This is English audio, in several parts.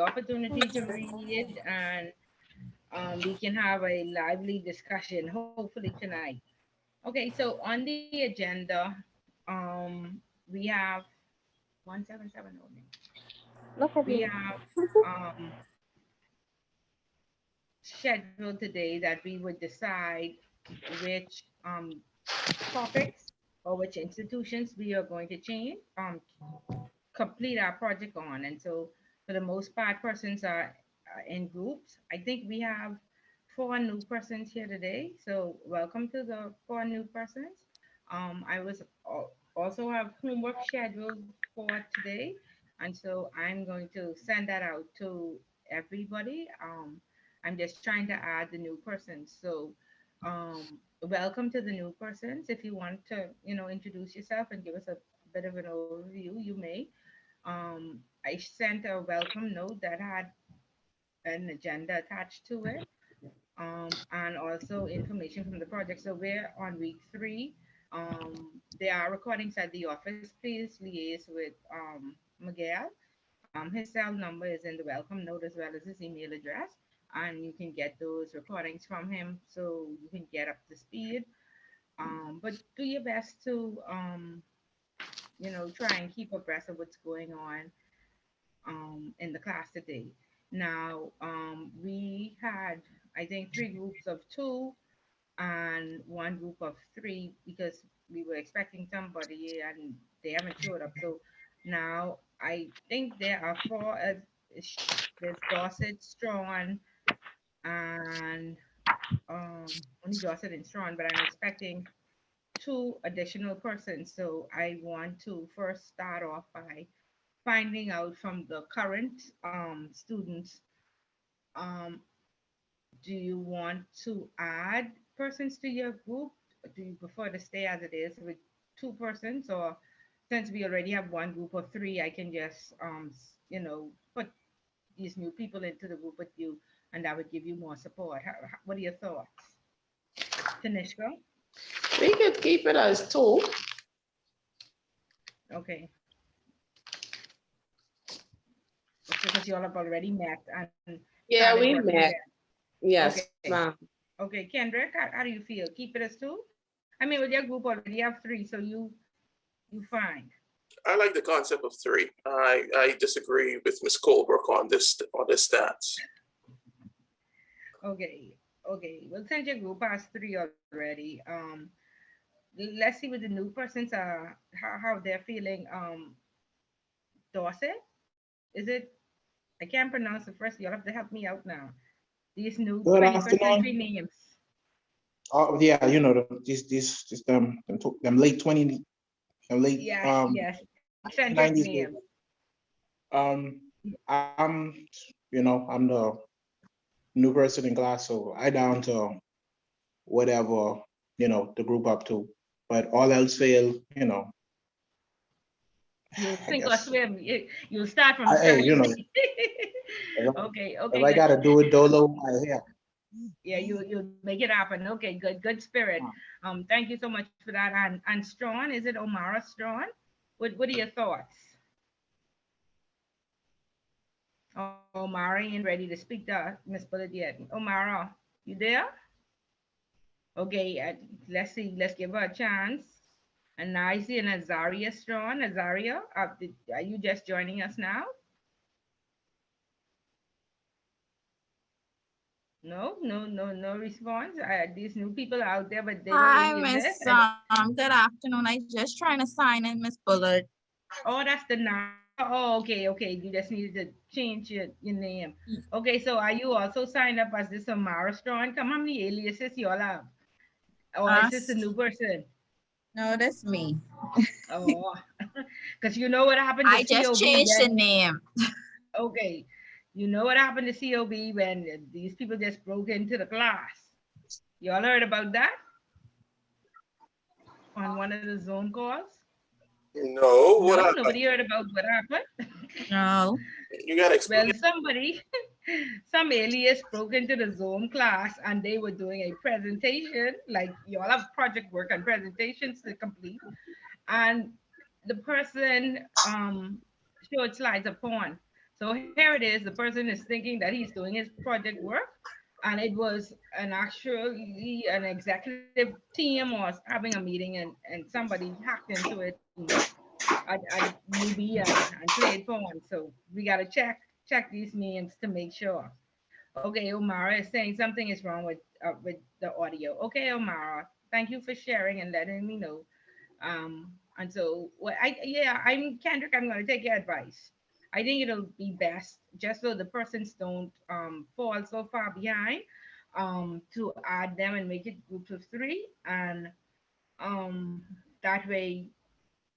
opportunity to read, and we can have a lively discussion, hopefully tonight. Okay, so on the agenda, we have 177 only. Look at We me. have scheduled today that we would decide which topics or which institutions we are going to change complete our project on. And so, for the most part, persons are in groups. I think we have four new persons here today. So, welcome to the four new persons. I also have homework scheduled for today, and so I'm going to send that out to everybody. I'm just trying to add the new persons. So, welcome to the new persons. If you want to, introduce yourself and give us a bit of an overview, you may. I sent a welcome note that had an agenda attached to it, and also information from the project. So we're on week three. There are recordings at the office. Please liaise with Miguel. His cell number is in the welcome note as well as his email address, and you can get those recordings from him so you can get up to speed. But do your best to try and keep abreast of what's going on in the class today. Now, we had, I think, three groups of two and one group of three because we were expecting somebody and they haven't showed up. So now I think there are four. There's Dorset, Strawn, and only Dorset and Strawn, but I'm expecting two additional persons. So I want to first start off by finding out from the current students, um, do you want to add persons to your group? Or do you prefer to stay as it is with two persons? Or since we already have one group of three, I can just, put these new people into the group with you and that would give you more support. What are your thoughts? Tanishka? We could keep it as two. Okay. Because you all have already met and started Yeah, we working together. met. Yes, Okay. ma'am. Okay, Kendrick, how do you feel? Keep it as two? I mean, with your group already have three, so you fine. I like the concept of three. I disagree with Ms. Colbrook on this stance. Okay, okay. Well, since your group has three already, let's see what the new persons are how they're feeling. Dorset, is it? I can't pronounce it first. You'll have to help me out now. These new Good 21st afternoon. century names. Oh yeah, them late 20, them late Yes, yes. Eccentric 90s. names. Um, I'm I'm the new person in class, so I down to whatever the group up to. But all else fail, You'll I sink or guess swim. You'll start from hey, scratch. Okay, if okay, I good. gotta do it dolo, yeah. Yeah, you'll make it happen. Okay, good spirit. Thank you so much for that. And Strawn, is it Omara Strawn? What are your thoughts? Omara ain't ready to speak to Miss Bullet yet. Omara, you there? Okay, let's see. Let's give her a chance. And now I see an Azaria Strawn. Azaria, are you just joining us now? No, no, no, no response. These new people are out there, but they don't Hi, really exist. Miss. Good afternoon. I just trying to sign in, Miss Bullard. Oh, that's the number. Oh, okay, okay. You just needed to change your name. Okay, so are you also signed up as this Amara Strawn? Come, how many aliases you all have? Or is this a Us? new person? No, that's me. Oh, because you know what happened to I just COB changed the when, name. okay, you know what happened to COB when these people just broke into the class. You all heard about that on one of the Zoom calls? No, what No, happened? nobody heard about what happened. No. You gotta Well, explain. somebody, some alias broke into the Zoom class and they were doing a presentation. Like you all have project work and presentations to complete, and the person showed slides of porn. So here it is. The person is thinking that he's doing his project work, and it was an executive team was having a meeting, and somebody hacked into it at UB and played phone. So we gotta check these memes to make sure. Okay, Omara is saying something is wrong with the audio. Okay, Omara, thank you for sharing and letting me know. And so what I'm Kendrick. I'm gonna take your advice. I think it'll be best just so the persons don't fall so far behind to add them and make it groups of three, and that way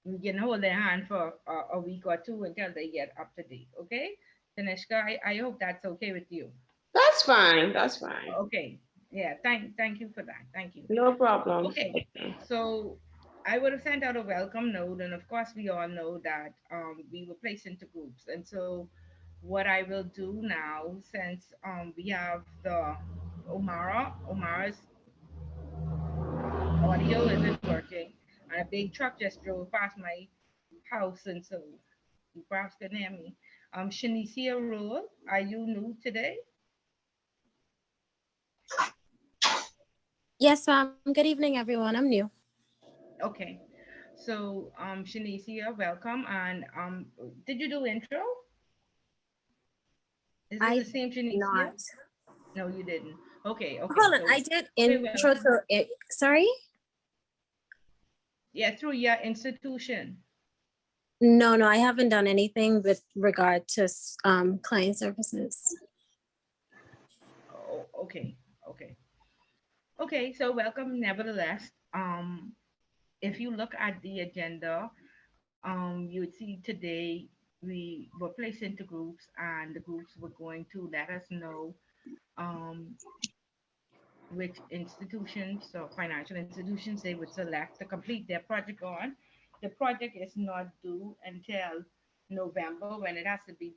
we can hold their hand for a week or two until they get up to date. Okay, Tanishka, I hope that's okay with you. That's fine. That's fine. Okay. Yeah. Thank you for that. Thank you. No problem. Okay. So I would have sent out a welcome note, and of course we all know that we were placed into groups. And so what I will do now, since we have the Omara's audio isn't working, and a big truck just drove past my house, and so you perhaps can hear me. Shanicia Rule, are you new today? Yes, ma'am. Good evening, everyone. I'm new. Okay. So, Shanicia, welcome. And did you do intro? Is it I the same Shanicia? not. No, you didn't. Okay, okay. Hold on. So, I did okay, intro welcome. to it. Sorry? Yeah, through your institution. No, I haven't done anything with regard to client services. Oh, okay, okay. Okay, so welcome nevertheless. If you look at the agenda, you would see today we were placed into groups, and the groups were going to let us know um, which institutions or financial institutions they would select to complete their project on. The project is not due until November when it has to be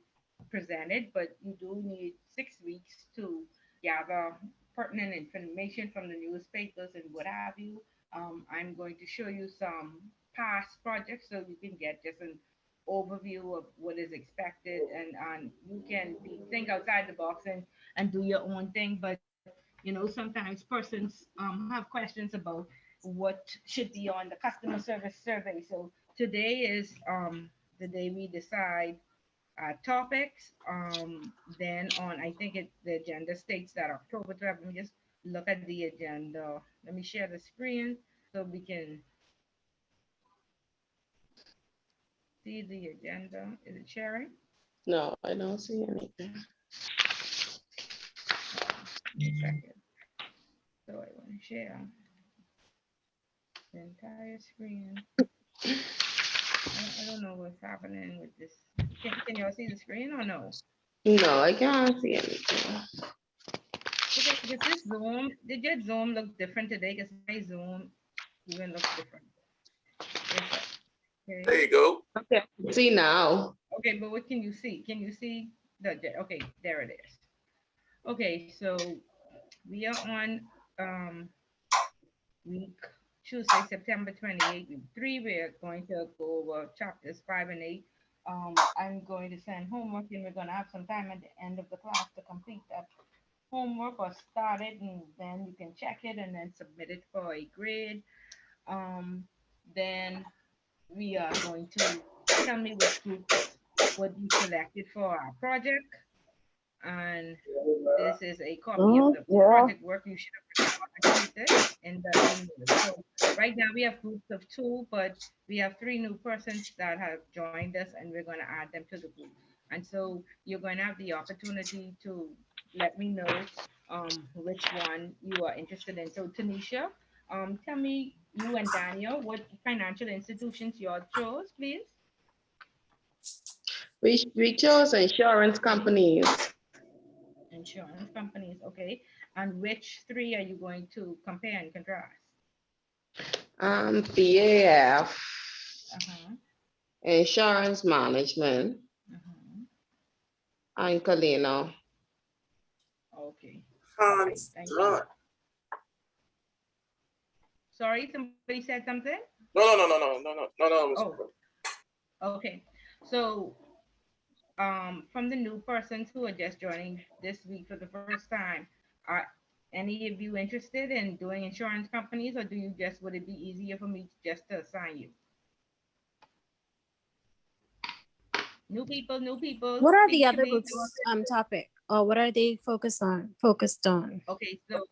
presented, but you do need 6 weeks to gather pertinent information from the newspapers and what have you. I'm going to show you some past projects so you can get just an overview of what is expected, and you can think outside the box and do your own thing. But sometimes persons have questions about what should be on the customer service survey. So today is the day we decide topics. Then on, I think the agenda states that October 12th. Let me just look at the agenda. Let me share the screen so we can see the agenda. Is it sharing? No, I don't see anything. One second. So I want to share the entire screen. I don't know what's happening with this. Can y'all see the screen or no? No, I can't see anything. Okay, does this Zoom, did your Zoom look different today? Because my Zoom even looks different. There Okay. you go. Okay, see now. Okay, but what can you see? Can you see okay, there it is. Okay, so we are on week Tuesday, September 28th, week 3. We're going to go over chapters 5 and 8. I'm going to send homework, and we're going to have some time at the end of the class to complete that homework or start it, and then you can check it and then submit it for a grade. Then we are going to tell me which groups would be selected for our project, and this is a copy of the project work you should have completed in the email. So right now we have groups of 2, but we have 3 new persons that have joined us, and we're going to add them to the group. And so you're going to have the opportunity to let me know which one you are interested in. So Tanisha, tell me, you and Daniel, what financial institutions you all chose, please. We chose insurance companies. Insurance companies, okay. And which 3 are you going to compare and contrast? PAF, Uh-huh. insurance management, Uh-huh. and Colino. Okay. Okay. Hands Thank you. done. Sorry, somebody said something? No. Oh, okay. So from the new persons who are just joining this week for the first time, are any of you interested in doing insurance companies, or would it be easier for me just to assign you? New people, What are the speak to other me. groups topic? Or what are they focused on? Okay, so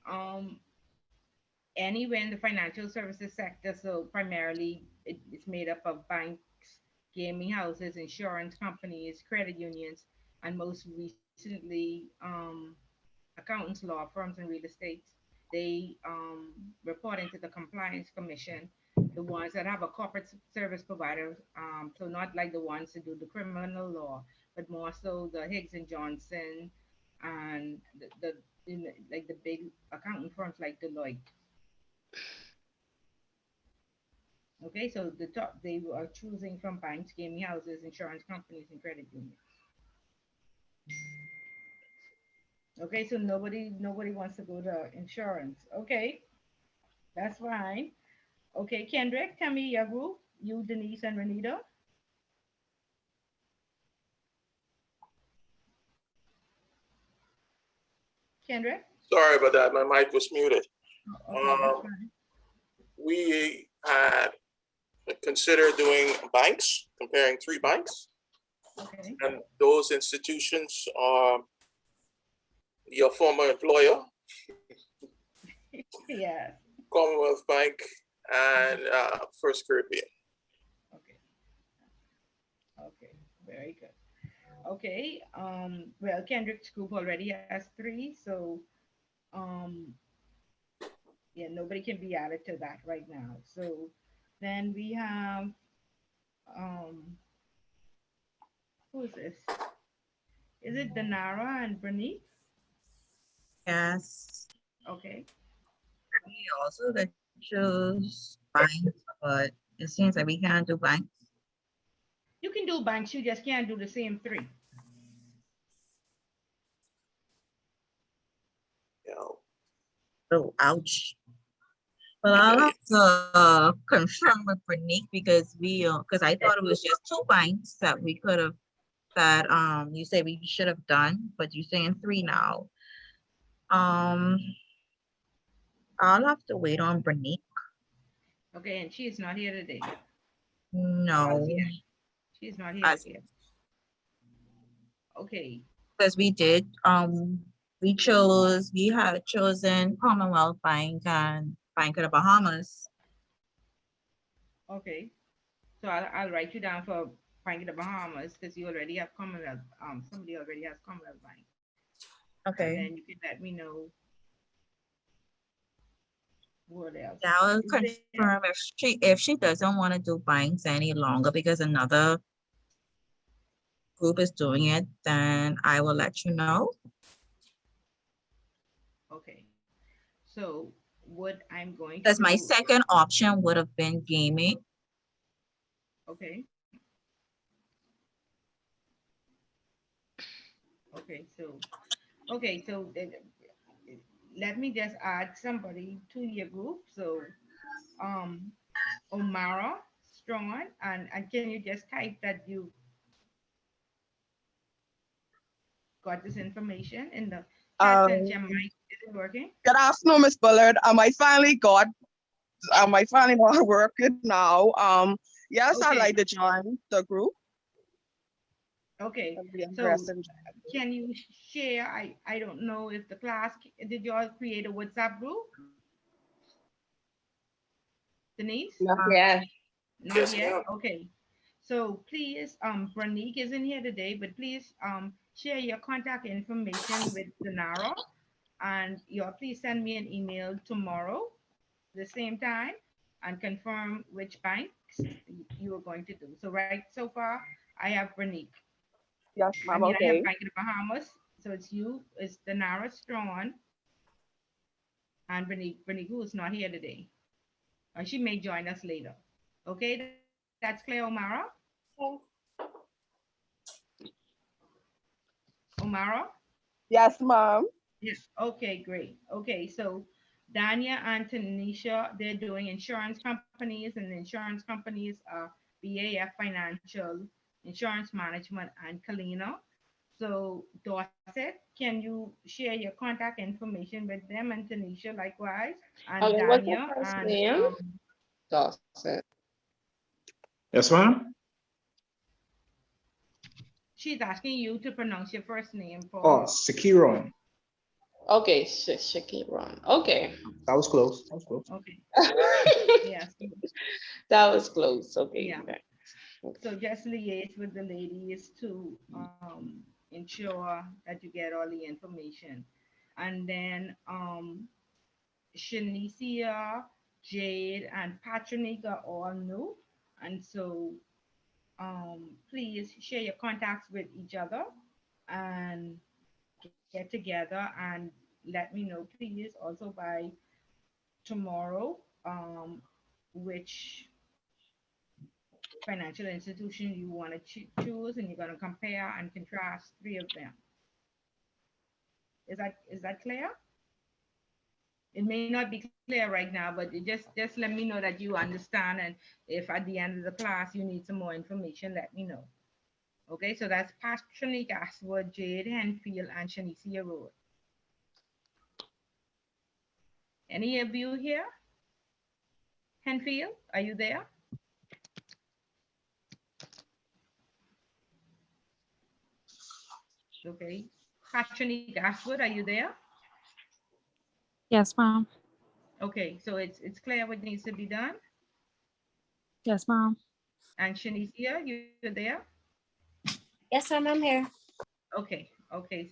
um, anywhere in the financial services sector, so primarily it's made up of banks, gaming houses, insurance companies, credit unions, and most recently, accountants, law firms, and real estate. They report into the compliance commission, the ones that have a corporate service provider. So not like the ones that do the criminal law, but more so the Higgs and Johnson and like the big accounting firms like Deloitte. Okay, so the top they are choosing from banks, gaming houses, insurance companies, and credit unions. Okay, so nobody wants to go to insurance. Okay, that's fine. Okay, Kendrick, tell me your group. You, Denise, and Renita. Kendrick. Sorry about that. My mic was muted. Okay, that's Um, fine. we had considered doing banks, comparing 3 banks, Okay. and those institutions are your former employer, Yes. Commonwealth Bank, and First Caribbean. Okay. Okay. Very good. Okay. Well, Kendrick's group already has 3, so um, yeah, nobody can be added to that right now. So then we have um, who is this? Is it Danara and Bernice? Yes. Okay. We also could choose banks, but it seems like we can't do banks. You can do banks, you just can't do the same 3. You know, Oh, ouch. Well, I'll have to confirm with Bernice because because I thought it was just 2 banks that we could have, that you said we should have done, but you're saying 3 now. Um, I'll have to wait on Bernice. Okay, and she is not here today. No, She is not here as yet. Okay. because we had chosen Commonwealth Bank and Bank of the Bahamas. Okay. So I'll write you down for Bank of the Bahamas because you already have Commonwealth. Somebody already has Commonwealth Bank, and then Okay. you can let me know what else. Yeah, I'll Is there? confirm if she doesn't want to do banks any longer because another group is doing it, then I will let you know. Okay. So what I'm going to Because my do? second option would have been gaming. Okay. Okay. Let me just add somebody to your group. So um, Omara Strong, and can you just type that you got this information in the chat since Um, your mic isn't working? Good afternoon, Miss Bullard. I finally know how to work it now. Yes, I'd Okay. like to join the group. Okay. I'd be So interested in can you share? I don't know if the class did you all create a WhatsApp group, Denise? Not yet. Not Yes, yet. ma'am. Okay. So please, Branique isn't here today, but please share your contact information with Denara, and you please send me an email tomorrow the same time and confirm which banks you are going to do. So right so far, I have Branique. Yes, I ma'am. mean, I have Okay. Bank of the Bahamas. So it's you, it's Denara Strawn, and Branique, who is not here today. She may join us later. Okay, that's clear, Omara? Omara? Yes, ma'am. Yes. Okay, great. Okay, so Danya and Tanisha, they're doing insurance companies, and the insurance companies are BAF Financial, insurance management, and Kalina. So, Dorset, can you share your contact information with them, and Tanisha likewise, and Okay, what's your Dania, first and name? Dorset. Yes, ma'am? she's asking you to pronounce your first name for Oh, her. Sekiron. Okay, Shakiran. Okay. That was close. That was close. Okay. Yes. That was close. Okay. Yeah. Okay. So just liaise with the ladies to ensure that you get all the information. And then Shanicia, Jade, and Patrick are all new. And so please share your contacts with each other and get together and let me know, please, also by tomorrow, which financial institution you want to choose, and you're going to compare and contrast three of them. Is that clear? It may not be clear right now, but just let me know that you understand, and if at the end of the class you need some more information, let me know. Okay, so that's Patrick Ashwood, Jade Henfield, and Shanicia Road. Any of you here? Henfield, are you there? Okay. Patrick Ashwood, are you there? Yes, ma'am. Okay, so it's clear what needs to be done. Yes, ma'am. And Shanicia, you're there? Yes, ma'am, I'm here. Okay,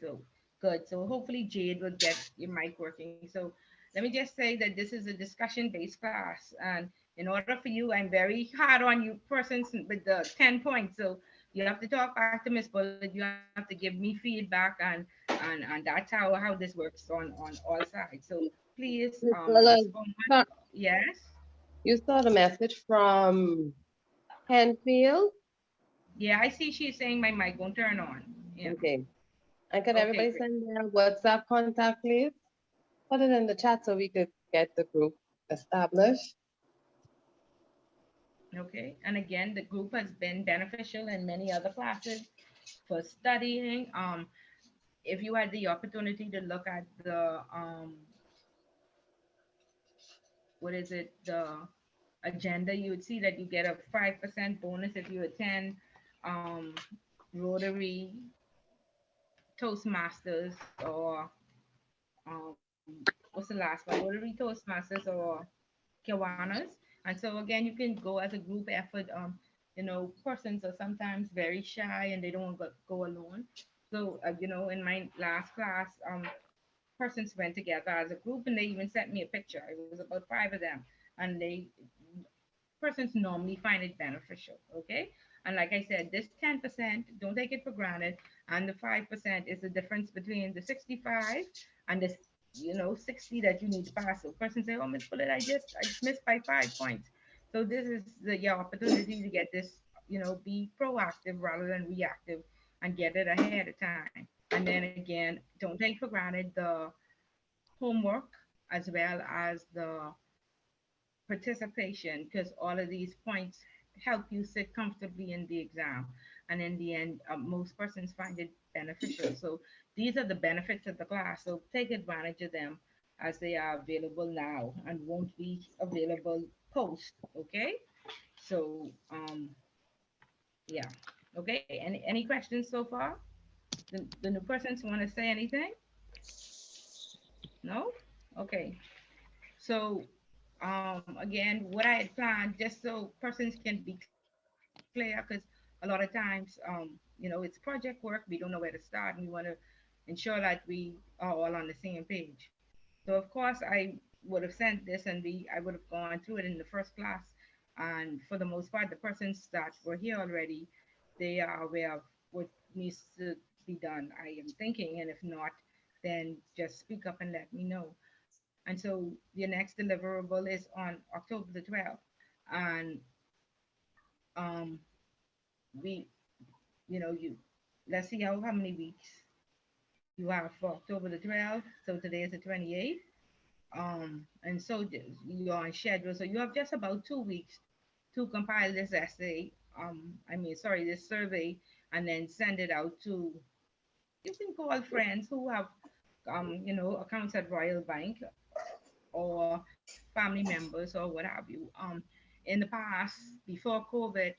so good. So hopefully Jade will get your mic working. So let me just say that this is a discussion-based class, and in order for you, I'm very hard on you persons with the 10 points. So you have to talk back to Miss Bullet. You have to give me feedback, and that's how this works on all sides. So please Miss respond. Lola, Yes. you saw the message from Henfield? Yeah, I see she's saying my mic won't turn on. Yeah. Okay. And can Okay, everybody great. send their WhatsApp contact, please? Put it in the chat so we could get the group established. Okay, and again, the group has been beneficial in many other classes for studying. If you had the opportunity to look at the what is it, the agenda, you would see that you get a 5% bonus if you attend um, Rotary Toastmasters, or what's the last one? Rotary Toastmasters or Kiwanis. And so again, you can go as a group effort. Persons are sometimes very shy and they don't want to go alone. So in my last class, persons went together as a group, and they even sent me a picture. It was about five of them, and they persons normally find it beneficial. Okay. And like I said, this 10%, don't take it for granted. And the 5% is the difference between the 65 and this, 60 that you need to pass. So person say, oh, Miss Bullet, I missed by 5 points. So this is your opportunity to get this, be proactive rather than reactive, and get it ahead of time. And then again, don't take for granted the homework as well as the participation, because all of these points help you sit comfortably in the exam. And in the end, most persons find it beneficial. So these are the benefits of the class. So take advantage of them as they are available now and won't be available post. Okay. So yeah. Okay. Any questions so far? The new persons want to say anything? No? Okay. So again, what I had planned, just so persons can be clear, because a lot of times, it's project work. We don't know where to start, and we want to ensure that we are all on the same page. So of course, I would have sent this, and I would have gone through it in the first class. And for the most part, the persons that were here already, they are aware of what needs to be done, I am thinking. And if not, then just speak up and let me know. And so your next deliverable is on October the 12th. And um, we, you let's see how many weeks you have for October the 12th. So today is the 28th. And so you're on schedule. So you have just about 2 weeks to compile this essay. sorry, this survey, and then send it out to, you can call friends who have, accounts at Royal Bank, or family members or what have you. In the past, before COVID,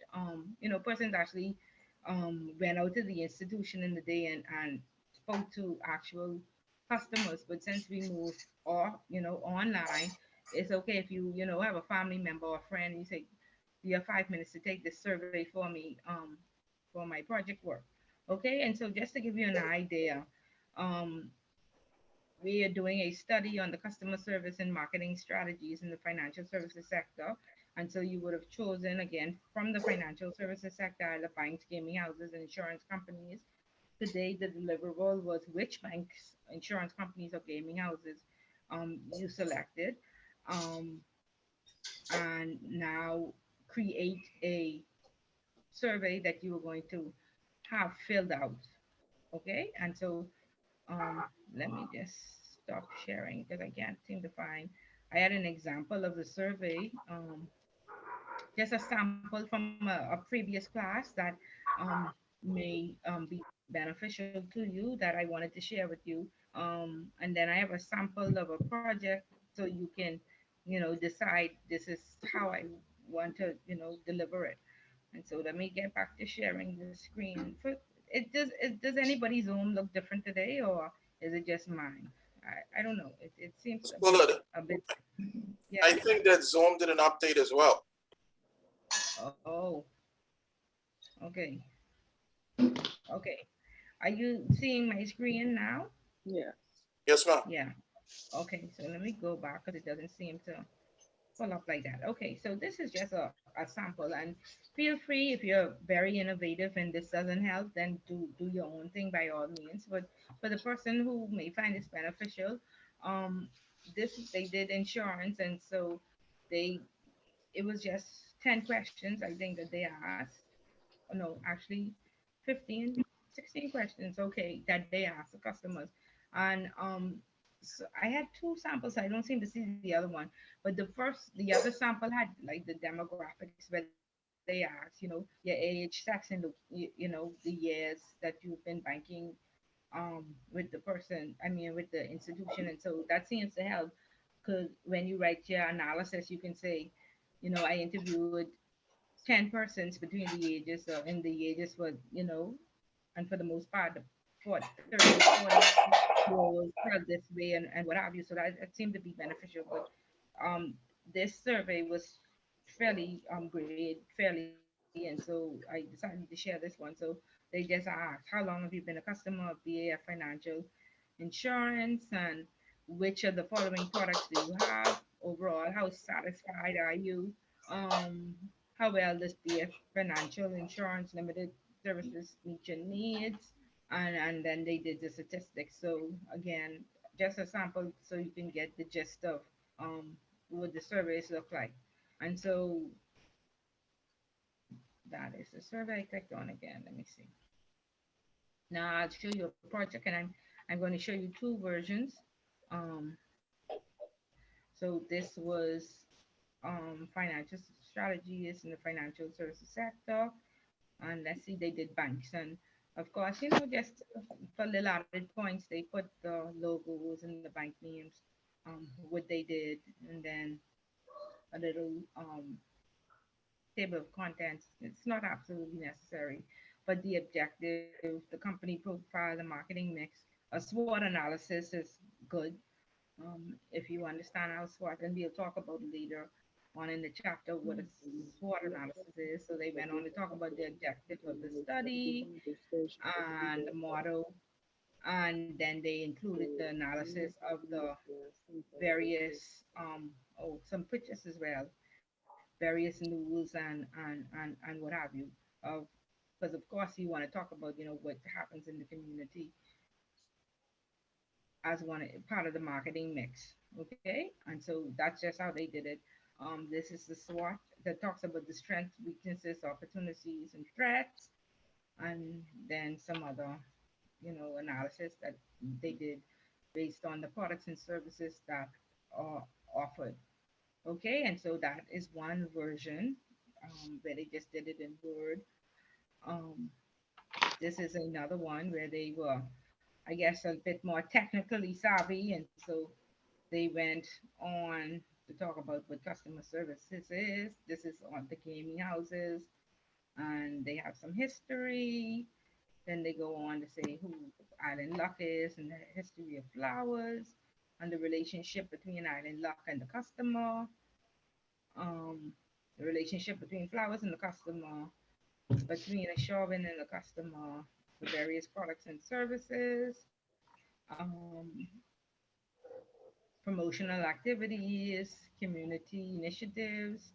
persons actually went out to the institution in the day and spoke to actual customers. But since we moved or online, it's okay if you have a family member or friend and you say, "Do you have 5 minutes to take this survey for me for my project work?" Okay, and so just to give you an idea, um, we are doing a study on the customer service and marketing strategies in the financial services sector. And so you would have chosen again from the financial services sector, the banks, gaming houses, and insurance companies. Today, the deliverable was which banks, insurance companies, or gaming houses you selected. Um, and now create a survey that you are going to have filled out. Okay. And so let me just stop sharing because I can't seem to find. I had an example of the survey, just a sample from a previous class that may be beneficial to you that I wanted to share with you. And then I have a sample of a project so you can, decide this is how I want to, deliver it. And so let me get back to sharing the screen. Does anybody's Zoom look different today, or is it just mine? I don't know. It seems It's a bit good. a bit I yeah. think that Zoom did an update as well. Oh, okay. Okay. Are you seeing my screen now? Yeah. Yes, ma'am. Yeah. Okay. So let me go back because it doesn't seem to pull up like that. Okay, so this is just a sample, and feel free if you're very innovative and this doesn't help, then do your own thing by all means. But for the person who may find this beneficial, um, this they did insurance, and so they it was just 10 questions I think that they asked. Oh, no, actually 15, 16 questions. Okay, that they asked the customers, and so I had two samples. I don't seem to see the other one, but the other sample had like the demographics where they asked, your age, sex, and the years that you've been banking with the person. I mean, with the institution, and so that seems to help because when you write your analysis, you can say, I interviewed 10 persons between the ages, and the ages were, and for the most part, the 30 to 40 year felt this way, and what have you. So that seemed to be beneficial. But um, this survey was fairly great, fairly, and so I decided to share this one. So they just asked, how long have you been a customer of BA Financial Insurance, and which of the following products do you have? Overall, how satisfied are you? How well does BF Financial Insurance Limited services meet your needs? And then they did the statistics. So again, just a sample so you can get the gist of what the surveys look like. And so that is the survey I clicked on again. Let me see. Now I'll show you a project, and I'm going to show you two versions. Um, so this was financial strategies in the financial services sector. And let's see, they did banks. And of course, just for little added points, they put the logos and the bank names, what they did, and then a little table of contents. It's not absolutely necessary, but the objective, the company profile, the marketing mix, a SWOT analysis is good. If you understand how SWOT, and we'll talk about later on in the chapter what a SWOT analysis is. So they went on to talk about the objective of the study and the model, and then they included the analysis of the various some pictures as well, various news and what have you. Of because of course you want to talk about what happens in the community as one part of the marketing mix. Okay, and so that's just how they did it. This is the SWOT that talks about the strengths, weaknesses, opportunities, and threats, and then some other analysis that they did based on the products and services that are offered. Okay, and so that is one version. where they just did it in Word. Um, this is another one where they were, I guess, a bit more technically savvy, and so they went on to talk about what customer services is. This is on the gaming houses, and they have some history. Then they go on to say who Island Luck is and the history of flowers and the relationship between Island Luck and the customer, the relationship between flowers and the customer, between a Chauvin and the customer, the various products and services, promotional activities, community initiatives,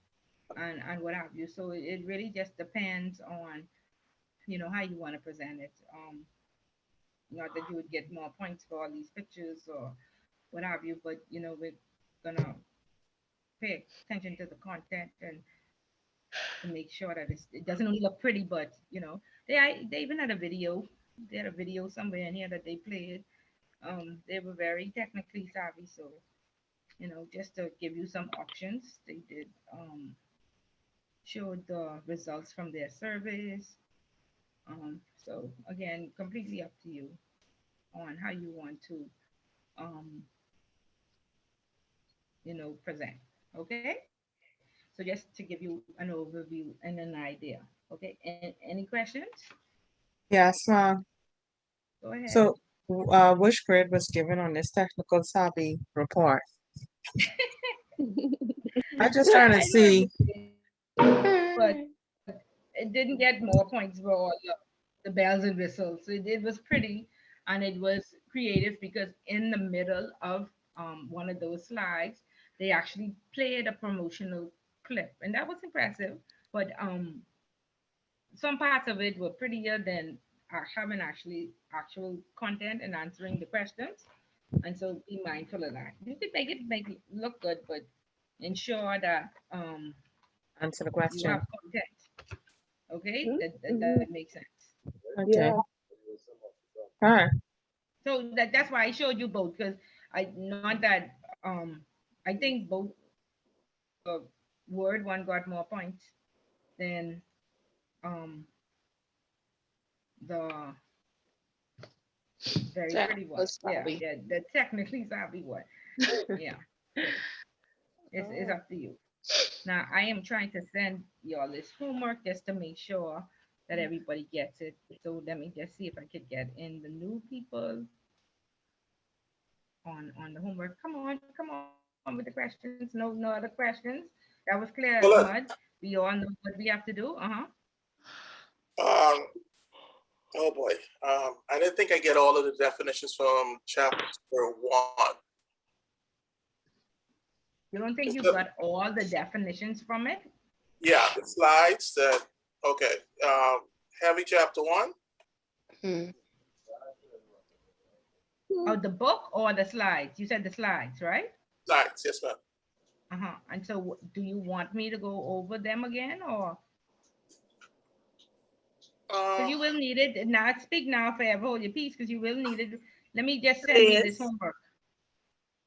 and what have you. So it really just depends on, how you want to present it. Not that you would get more points for all these pictures or what have you, but we're gonna pay attention to the content and to make sure that it doesn't only look pretty, but they even had a video. They had a video somewhere in here that they played. They were very technically savvy, so just to give you some options, they did show the results from their surveys. So again, completely up to you on how you want to um, present. Okay. So just to give you an overview and an idea. Okay. Any questions? Yes, Go ahead. so which grade was given on this technical savvy report? I'm just trying to I know see. but it didn't get more points for all the bells and whistles. So it was pretty and it was creative because in the middle of one of those slides, they actually played a promotional clip, and that was impressive. But some parts of it were prettier than having actual content and answering the questions. And so be mindful of that. You could make it look good, but ensure that Answer the you question. have content. Okay, that Mhm. makes sense. Okay. Yeah. All right. So that's why I showed you both because I not that I think both uh, word one got more points than um the very pretty one. Technical Yeah, savvy. yeah, the technically savvy one. Yeah. So it's Oh. up to you. Now I am trying to send y'all this homework just to make sure that everybody gets it. So let me just see if I could get in the new people on the homework. Come on with the questions. No other questions. That was clear as mud. Well, We all know what we have to do. um, oh boy. I didn't think I get all of the definitions from chapter 1. You don't think Is you the- got all the definitions from it? yeah, the slides that, okay. Heavy chapter 1. Hmm. Oh, the book or the slides? You said the slides, right? Slides, yes, ma'am. And so do you want me to go over them again or? Because Uh, you will need it. Not speak now, forever hold your peace, because you will need it. Let me just send you this Please. homework.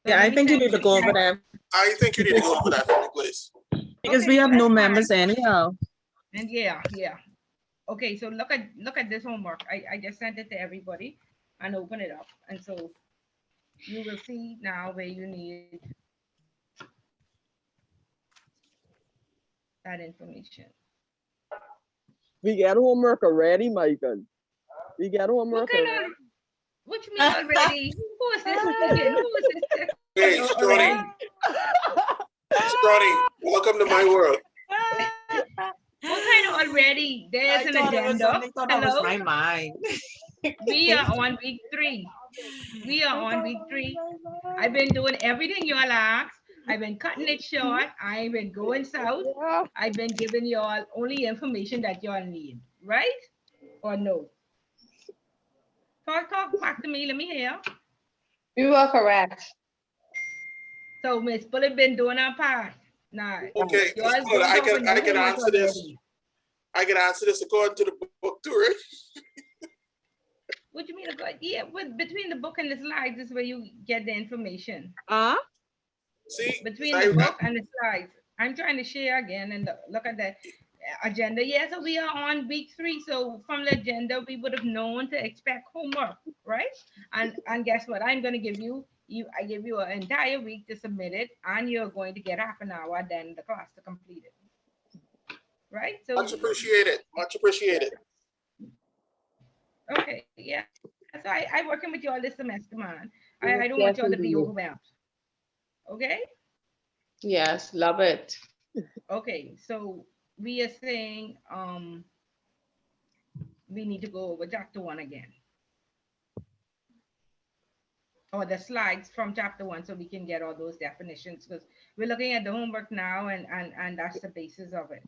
So Yeah, let I me think you send need to you go this over them I think you need to go over that for me, please. because Okay, we so have new that's fine. members anyhow. And yeah. Okay, so look at this homework. I just sent it to everybody and open it up. And so you will see now where you need that information. We get homework already, Michael. We get What homework kind already. of what you mean already? Who is this speaking? Who is this Hey, already? Scrawny, welcome to my world. What kind of already? There's an agenda. Hello? my mind. We are on week 3. We are on week 3. I've been doing everything y'all asked. I've been cutting it short. I've been going south. Yeah. I've been giving y'all only information that y'all need, right? Or no? Talk back to me. Let me hear. You are correct. So Miss Bullet been doing her part. Now, Okay, y'all Ms. Fuller, don't talk with no I can homework answer this. already. I can answer this according to the book too, right? What you mean? Yeah, but between the book and the slides is where you get the information. See, Between the book and the slides. I'm trying to share again and look at that. agenda. Yeah, so we are on week 3. So from the agenda, we would have known to expect homework, right? And guess what? I'm gonna give I give you an entire week to submit it, and you're going to get half an hour then the class to complete it. Right? So Much appreciated. Much appreciated. okay, yeah. So I working with y'all this semester, man. I don't want y'all Yes, to be indeed. overwhelmed. Okay? Yes, love it. Okay, so we are saying we need to go over chapter 1 again. Or the slides from chapter 1 so we can get all those definitions because we're looking at the homework now and that's the basis of it.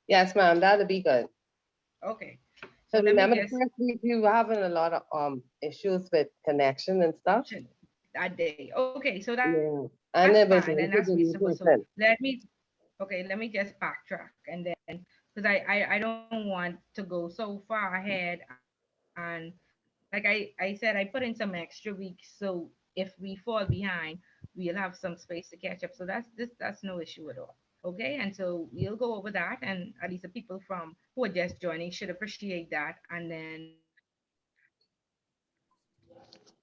Yes, ma'am, that'll be good. Okay. So So let me remember the just first week we were having a lot of issues with connection and stuff. that day. Okay, so that's Yeah. fine and And that's it was reasonable. like So a new let person. me okay, let me just backtrack and then because I don't want to go so far ahead and like I said, I put in some extra weeks so if we fall behind, we'll have some space to catch up. So that's no issue at all. Okay, and so we'll go over that, and at least the people from who are just joining should appreciate that, and then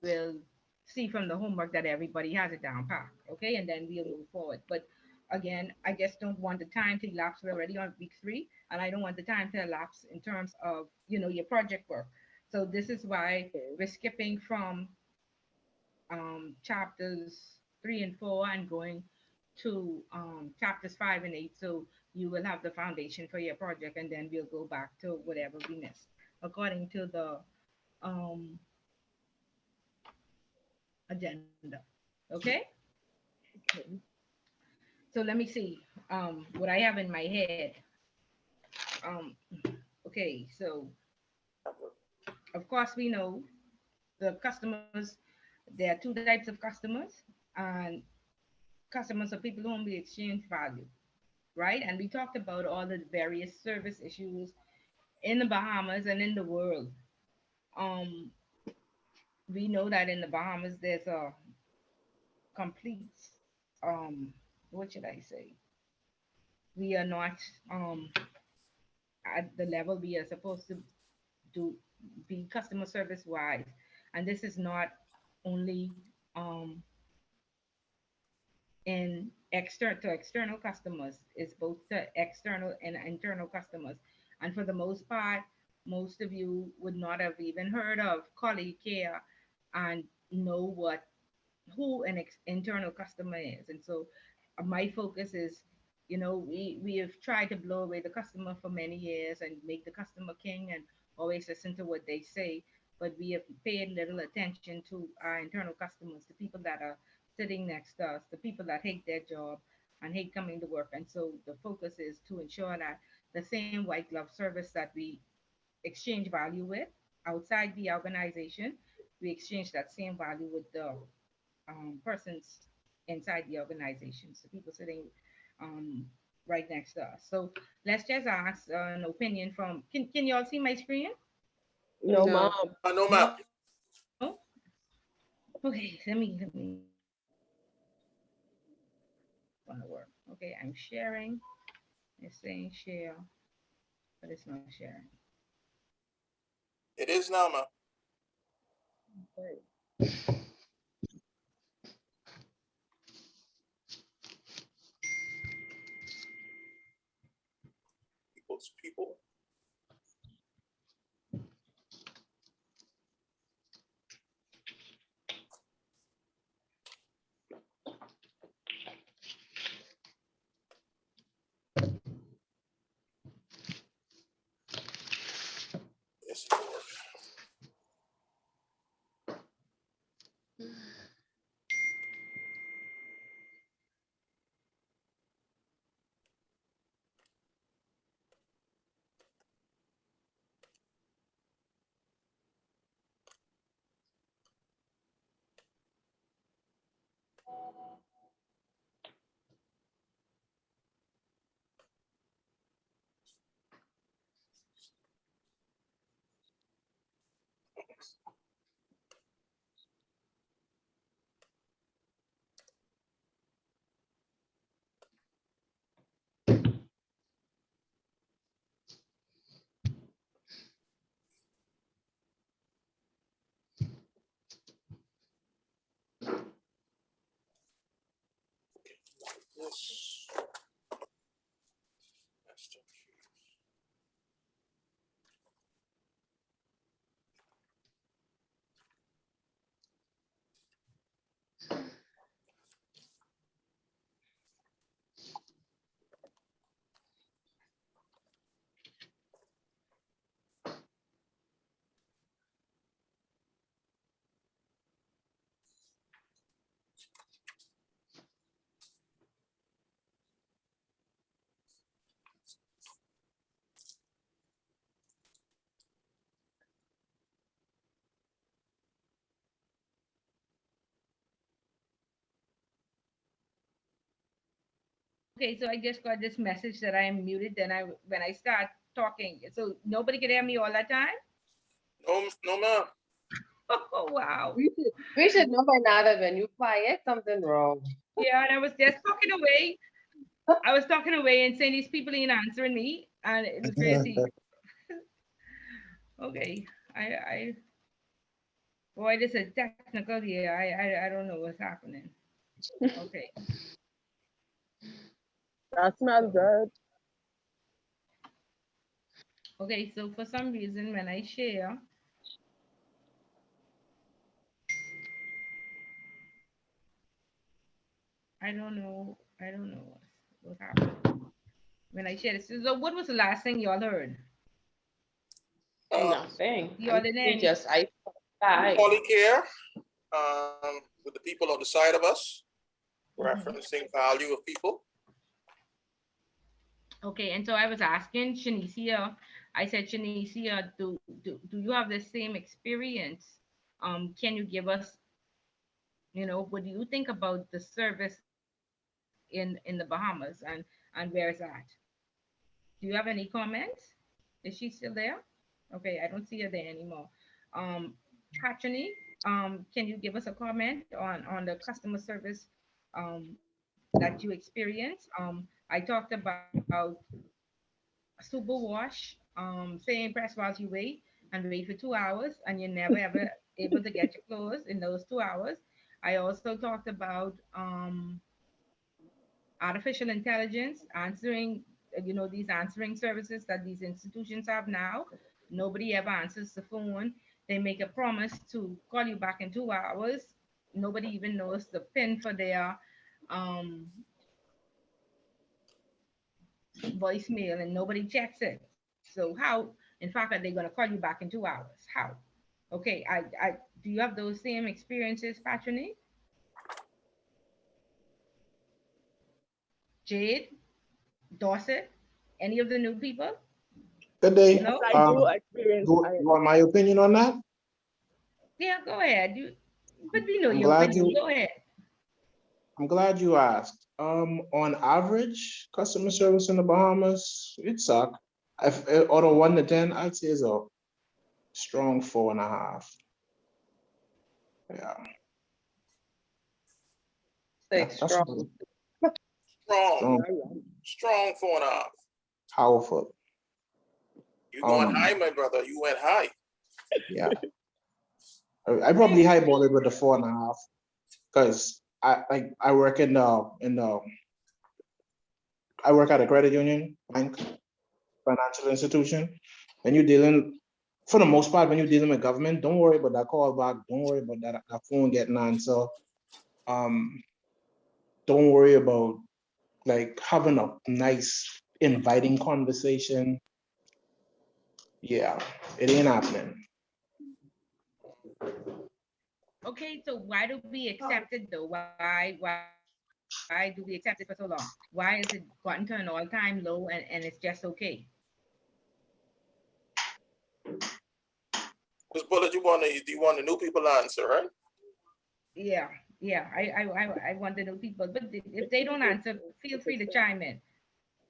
we will see from the homework that everybody has it down pat. Okay, and then we'll move forward. But again, I just don't want the time to elapse. We're already on week 3, and I don't want the time to elapse in terms of your project work. So this is why we're skipping from chapters 3 and 4 and going to chapters 5 and 8. So you will have the foundation for your project, and then we'll go back to whatever we missed according to the um, agenda. Okay. So let me see what I have in my head. Um, okay. So of course we know the customers. There are 2 types of customers, and customers are people whom we exchange value, right? And we talked about all the various service issues in the Bahamas and in the world. Um, we know that in the Bahamas there's a complete, what should I say? We are not at the level we are supposed to do be customer service wise, and this is not only in external to external customers, is both to external and internal customers. And for the most part, most of you would not have even heard of colleague care and know what who an internal customer is. And so my focus is, we have tried to blow away the customer for many years and make the customer king and always listen to what they say, but we have paid little attention to our internal customers, the people that are sitting next to us, the people that hate their job and hate coming to work. And so the focus is to ensure that the same white glove service that we exchange value with outside the organization, we exchange that same value with the persons inside the organization, so people sitting um, right next to us. So let's just ask an opinion from. Can y'all see my screen? No, mom. No. No No. map. Okay, let me. Gonna work. Okay, I'm sharing. It's saying share, but it's not sharing. It is now, ma'am. Okay. People's people. Yes, it will work. Bahamas. Okay, so I just got this message that I am muted. Then when I start talking, so nobody can hear me all that time. No, no, ma'am. Oh wow. We should know by now that when you quiet, something wrong. Yeah, and I was just talking away. I was talking away and saying these people ain't answering me, and it was crazy. Okay, I boy, this is technical here. I don't know what's happening. Okay, That smells so good. okay, so for some reason when I share, I don't know what's happening when I share this. So what was the last thing y'all heard? Uh, Nothing. Y'all didn't We any? just I we bye. only care with the people on the side of us, Mhm. referencing value of people. Okay, and so I was asking Shanicia, I said, Shanicia, do you have the same experience? Can you give us, what do you think about the service in the Bahamas and where is that? Do you have any comments? Is she still there? Okay, I don't see her there anymore. Um, Patrony, can you give us a comment on the customer service that you experience? I talked about super wash, saying press while you wait and wait for 2 hours, and you're never ever able to get your clothes in those 2 hours. I also talked about artificial intelligence answering, these answering services that these institutions have now. Nobody ever answers the phone. They make a promise to call you back in 2 hours. Nobody even knows the pin for their um, voicemail, and nobody checks it. So how, in fact, are they going to call you back in 2 hours? How? Okay, I do you have those same experiences, Patrony? Jade, Dorset, any of the new people? Good day. Yes, No? I do experience. You want my opinion on that? Yeah, go ahead. But we know I'm your glad opinion. you, Go ahead. I'm glad you asked. On average, customer service in the Bahamas, it suck. If out of 1 to 10, I'd say it's a strong 4.5. Yeah, Say that's strong. Strong, strong, strong 4.5. powerful. You going high, my brother? You went high. Yeah. I probably highballed it with the 4.5 because I work I work at a credit union, bank, financial institution. When you're dealing, for the most part, when you're dealing with government, don't worry about that call back. Don't worry about that phone getting answered. Um, don't worry about like having a nice, inviting conversation. Yeah, it ain't happening. Okay, so why do we accept it though? Why do we accept it for so long? Why has it gotten to an all-time low and it's just okay? Miss Bullet, you want the new people to answer, right? Yeah, yeah. I want to know people, but if they don't answer, feel free to chime in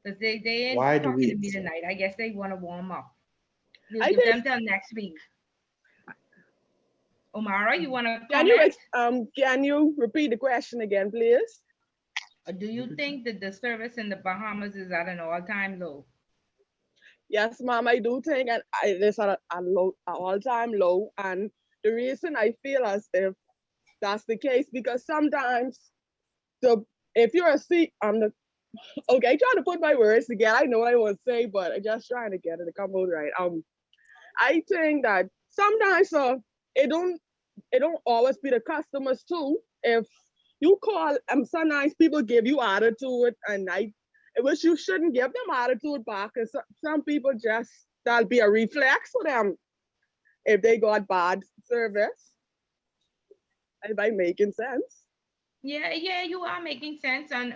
because they ain't Why do talking we to me accept? tonight. I guess they want to warm up. We'll I give think them till next week. Omara, you want to can you comment? can you repeat the question again, please? Do you think that the service in the Bahamas is at an all-time low? Yes, ma'am, I do think and it is at a low, a all-time low. And the reason I feel as if that's the case because sometimes the if you're a C, I'm the okay. Trying to put my words together. I know what I want to say, but I just trying to get it to come out right. I think that sometimes it don't always be the customers too. If you call, sometimes people give you attitude, and I wish you shouldn't give them attitude back. Cause some people just that'll be a reflex for them if they got bad service. If I making sense. Yeah, you are making sense. And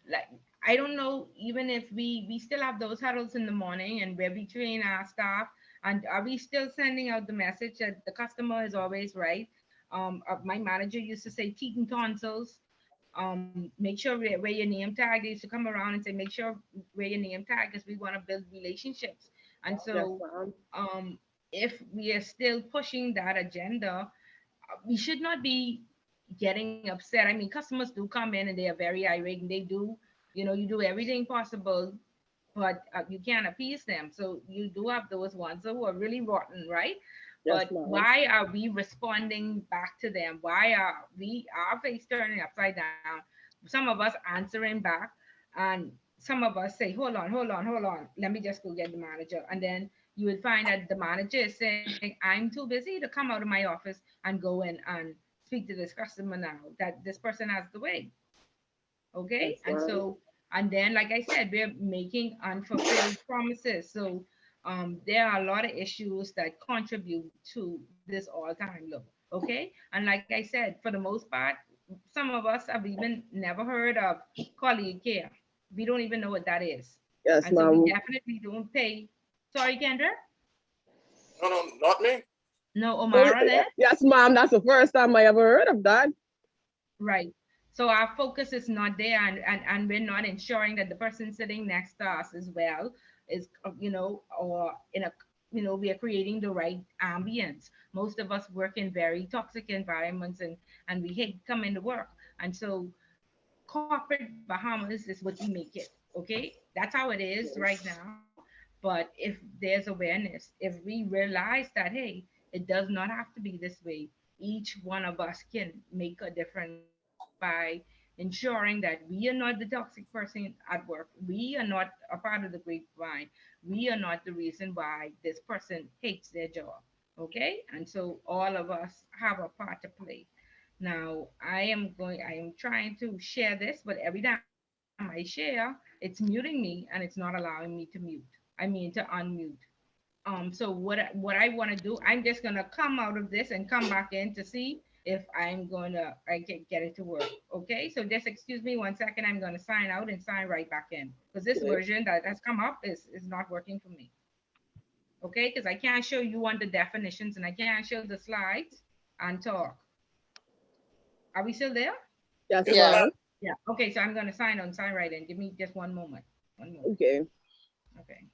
like, I don't know, even if we still have those huddles in the morning and where we train our staff, and are we still sending out the message that the customer is always right? My manager used to say teeth and tonsils. Make sure where your name tag. They used to come around and say, make sure where your name tag, because we want to build relationships. And Yes, so, ma'am. if we are still pushing that agenda, we should not be getting upset. I mean, customers do come in and they are very irate, and they do, you do everything possible, but you can't appease them. So you do have those ones who are really rotten, right? Yes, But ma'am. why are we responding back to them? Why are we our face turning upside down? Some of us answering back, and some of us say, hold on, let me just go get the manager. And then you would find that the manager is saying, I'm too busy to come out of my office and go in and speak to this customer now that this person has the way. Okay. Yes, And ma'am. so, and then like I said, we're making unfulfilled promises. So there are a lot of issues that contribute to this all-time low. Okay. And like I said, for the most part, some of us have even never heard of colleague care. We don't even know what that is. Yes, And so we ma'am. definitely don't pay. Sorry, Kendra. No, no, not me. No, Oh, Omara then. yes, ma'am. That's the first time I ever heard of that. Right. So our focus is not there, and we're not ensuring that the person sitting next to us as well is, or in a, we are creating the right ambience. Most of us work in very toxic environments, and we hate coming to work. And so corporate Bahamas is what we make it. Okay. That's how it is right now. But if there's awareness, if we realize that, hey, it does not have to be this way, each one of us can make a difference by ensuring that we are not the toxic person at work. We are not a part of the grapevine. We are not the reason why this person hates their job. Okay. And so all of us have a part to play. Now, I am trying to share this, but every time I share, it's muting me and it's not allowing me to mute. I mean, to unmute. So what I want to do, I'm just gonna come out of this and come back in to see if I can get it to work. Okay, so just excuse me 1 second. I'm gonna sign out and sign right back in, because this Okay. version that has come up is not working for me. Okay, because I can't show you on the definitions and I can't show the slides and talk. Are we still there? Yes, Yes, Yeah. ma'am. ma'am. Yeah. Okay, so I'm gonna sign right in. Give me just one moment. One moment. Okay. Okay.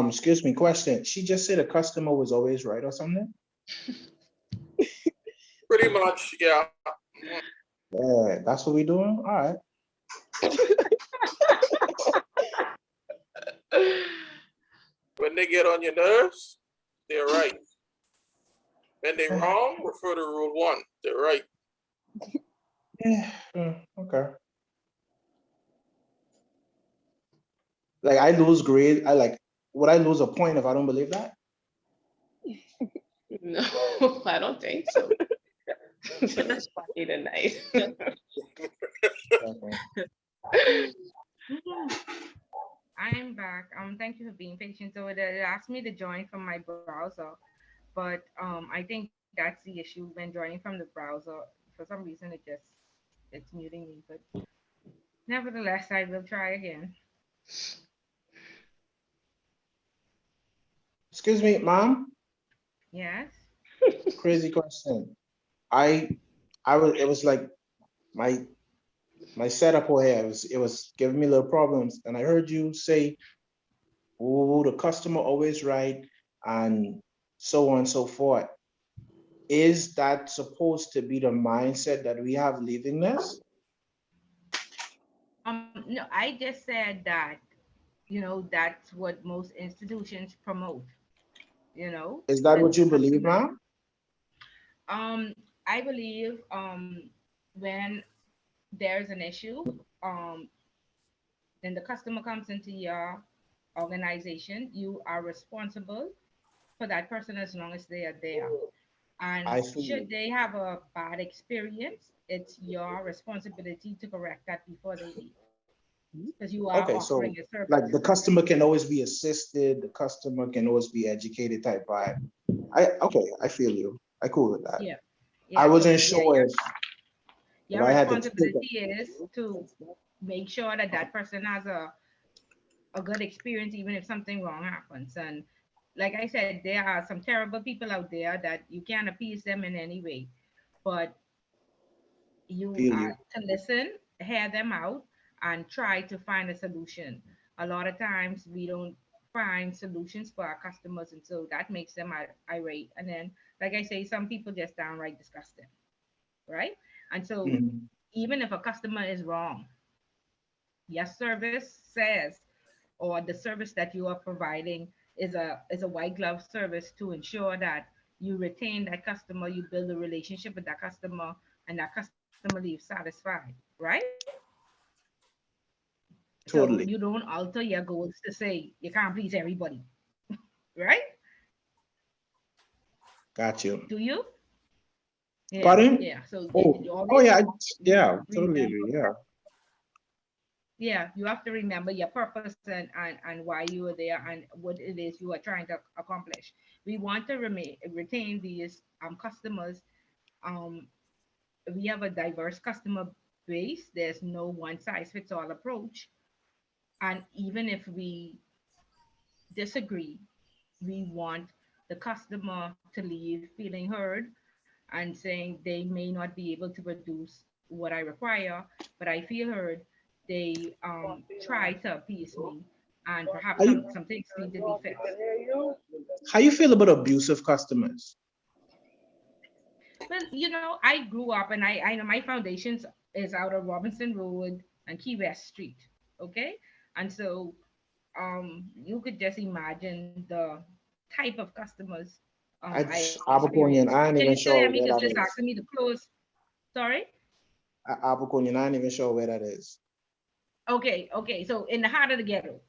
Excuse me, question. She just said a customer was always right or something? Pretty much, yeah. Yeah, that's what we doing? All right. When they get on your nerves, they're right. When they wrong, refer to rule one. They're right. Yeah, okay. Like I lose grade. Would I lose a point if I don't believe that? No, I don't think so. It's funny tonight. Okay. Mhm. I'm back. Thank you for being patient. So it asked me to join from my browser, but I think that's the issue when joining from the browser. For some reason, it's muting me. But nevertheless, I will try again. Excuse me, ma'am. Yes. Crazy question. I it was like my my setup over here, it was giving me little problems. And I heard you say, oh, the customer always right, and so on and so forth. Is that supposed to be the mindset that we have leaving this? No, I just said that, that's what most institutions promote, Is that the what you believe, customer. ma'am? I believe when there's an issue, um, then the customer comes into your organization, you are responsible for that person as long as they are there. And I feel should you. they have a bad experience, it's your responsibility to correct that before they leave, because you are Okay, offering a so service. like the customer can always be assisted, the customer can always be educated type vibe. I feel you. I cool with that. Yeah, I yeah. So wasn't yeah, sure if your I had to take it. responsibility is to make sure that that person has a good experience, even if something wrong happens. And like I said, there are some terrible people out there that you can't appease them in any way, but you Feel are you. to listen, hear them out, and try to find a solution. A lot of times we don't find solutions for our customers, and so that makes them irate. And then, like I say, some people just downright disgust them, right? And so, Mhm. even if a customer is wrong, your service says, or the service that you are providing is a white glove service to ensure that you retain that customer, you build a relationship with that customer, and that customer leaves satisfied, right? So you Totally. don't alter your goals to say you can't please everybody, right? Got you. Do you? Yeah, Pardon? yeah. So Oh, you oh always yeah, yeah, totally remember, agree. Yeah. yeah, you have to remember your purpose and why you are there and what it is you are trying to accomplish. We want to retain these customers. um, we have a diverse customer base. There's no one size fits all approach. And even if we disagree, we want the customer to leave feeling heard and saying they may not be able to produce what I require, but I feel heard. They try to appease me, and perhaps How you some things need to be fixed. how you feel about abusive customers? Well, I grew up, and I know my foundations is out of Robinson Road and Key West Street. Okay, and so you could just imagine the type of customers I experienced. Abercrombie, I Can ain't you even still hear sure me? where Because that you're just is. asking me to close. Sorry. Abercrombie, I ain't even sure where that is. Okay, okay. So in the heart of the ghetto,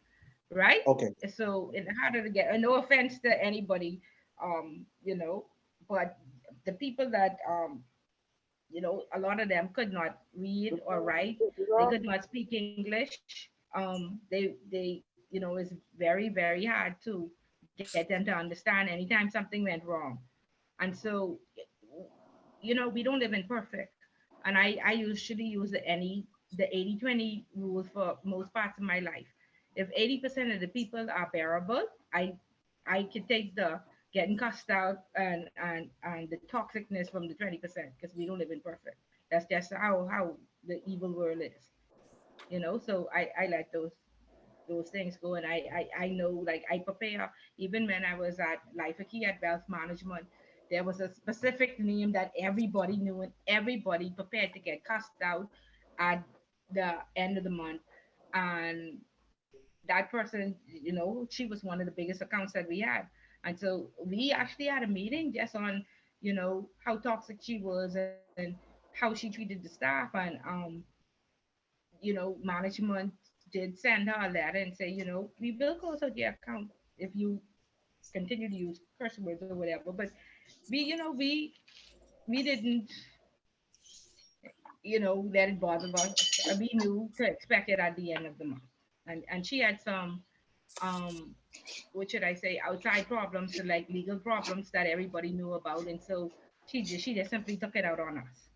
right? Okay. So in the heart of the ghetto. And no offense to anybody, but the people that a lot of them could not read or write. They could not speak English. It's very, very hard to get them to understand anytime something went wrong. And so, we don't live in perfect. And I usually use the 80/20 rule for most parts of my life. If 80% of the people are bearable, I can take the getting cussed out and the toxicness from the 20%, because we don't live in perfect. That's just how the evil world is. So I let those things go. And I know, like, I prepare. Even when I was at Life Key at Wealth Management, there was a specific name that everybody knew, and everybody prepared to get cussed out at the end of the month. And that person, she was one of the biggest accounts that we had. And so we actually had a meeting just on, how toxic she was and how she treated the staff. And management did send her a letter and say, we will close out your account if you continue to use curse words or whatever. But we didn't, let it bother us. We knew to expect it at the end of the month. And she had some, um, what should I say, outside problems, like legal problems that everybody knew about. And so she just simply took it out on us.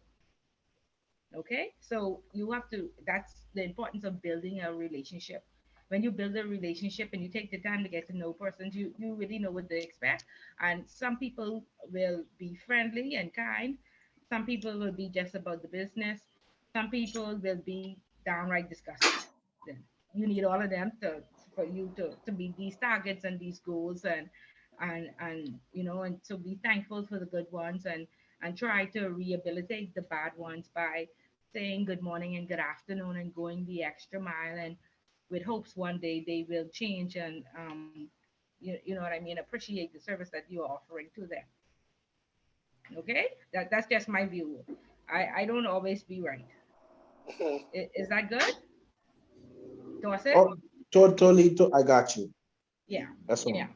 Okay, so you have to, that's the importance of building a relationship. When you build a relationship and you take the time to get to know persons, you really know what to expect. And some people will be friendly and kind, some people will be just about the business. Some people will be downright disgusted. You need all of them for you to meet these targets and these goals, and and so be thankful for the good ones, and try to rehabilitate the bad ones by saying good morning and good afternoon and going the extra mile, and with hopes one day they will change and you know what I mean, appreciate the service that you're offering to them. Okay, that's just my view. I don't always be right. Is that good, Dorset? Oh, totally, I got you. Yeah, That's yeah.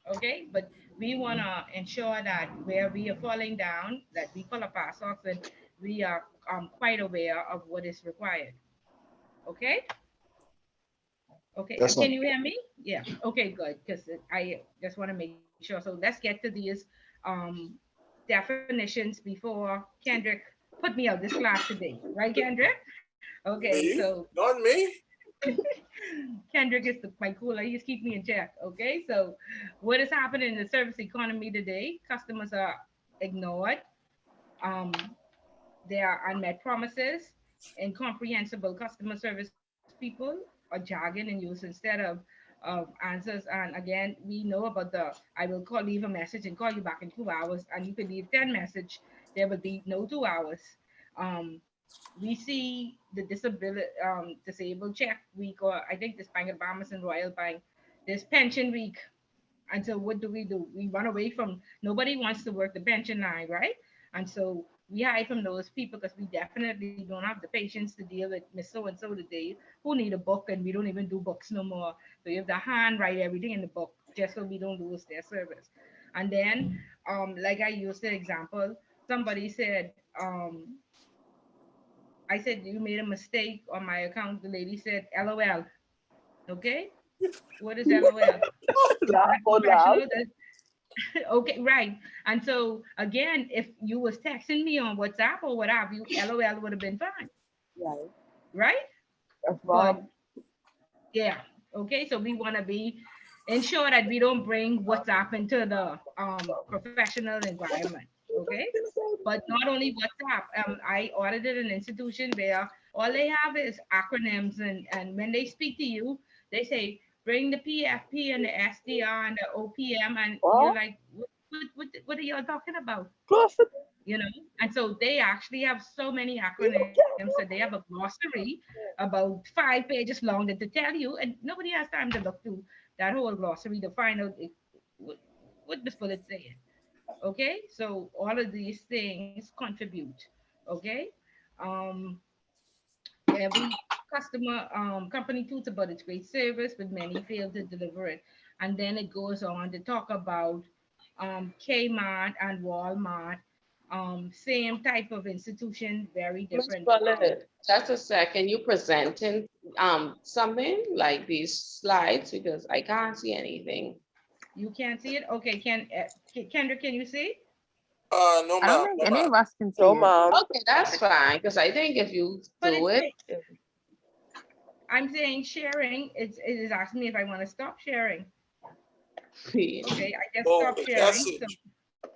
all. Okay, but we want to ensure that where we are falling down, that we pull up our socks and we are quite aware of what is required. Okay, okay. That's Can all. you hear me? Yeah. Okay, good. Because I just want to make sure. So let's get to these um, definitions before Kendrick put me out this class today, right, Kendrick? Okay, so Me? Not me. Kendrick is my cooler. He's keep me in check. Okay, so what is happening in the service economy today? Customers are ignored. Um, there are unmet promises, incomprehensible customer service people are jargon and use instead of answers. And again, we know about the I will call, leave a message and call you back in 2 hours, and you could leave 10 message. There would be no 2 hours. We see the disability disabled check week, or I think this Bank of Bahamas and Royal Bank, this pension week. And so what do? We run away from, nobody wants to work the pension line, right? And so we hide from those people because we definitely don't have the patience to deal with Miss So and so today who need a book, and we don't even do books no more. So you have to handwrite everything in the book just so we don't lose their service. And then, like I used the example, somebody said, I said you made a mistake on my account. The lady said, LOL. Okay, what is LOL? Is Laugh that out loud. professional? Okay, right. And so again, if you was texting me on WhatsApp or what have you, LOL would have been fine, Right. right? That's But fine. yeah, okay. So we want to be ensure that we don't bring WhatsApp into the professional environment. Okay. But not only WhatsApp. I audited an institution where all they have is acronyms, and when they speak to you, they say bring the PFP and the SDR and the OPM, and you're Well, like, what are y'all talking about? close it. You know. And so they actually have so many acronyms that they have a glossary about 5 pages long that to tell you, and nobody has time to look through that whole glossary to find out what, what this bullet saying. Okay, so all of these things contribute. Okay, um every customer company toots about its great service, but many fail to deliver it. And then it goes on to talk about Kmart and Walmart, same type of institution, very Miss different. Paulette, just a second, you presenting something like these slides because I can't see anything. You can't see it. Okay, Kendra, can you see? No I don't ma'am, think no any ma'am. of us can see No, it. ma'am. Okay, that's fine, because I think if you But do it's it, I'm saying sharing. It is asking me if I want to stop sharing. please. Okay, I just Oh, stopped that's sharing. it. So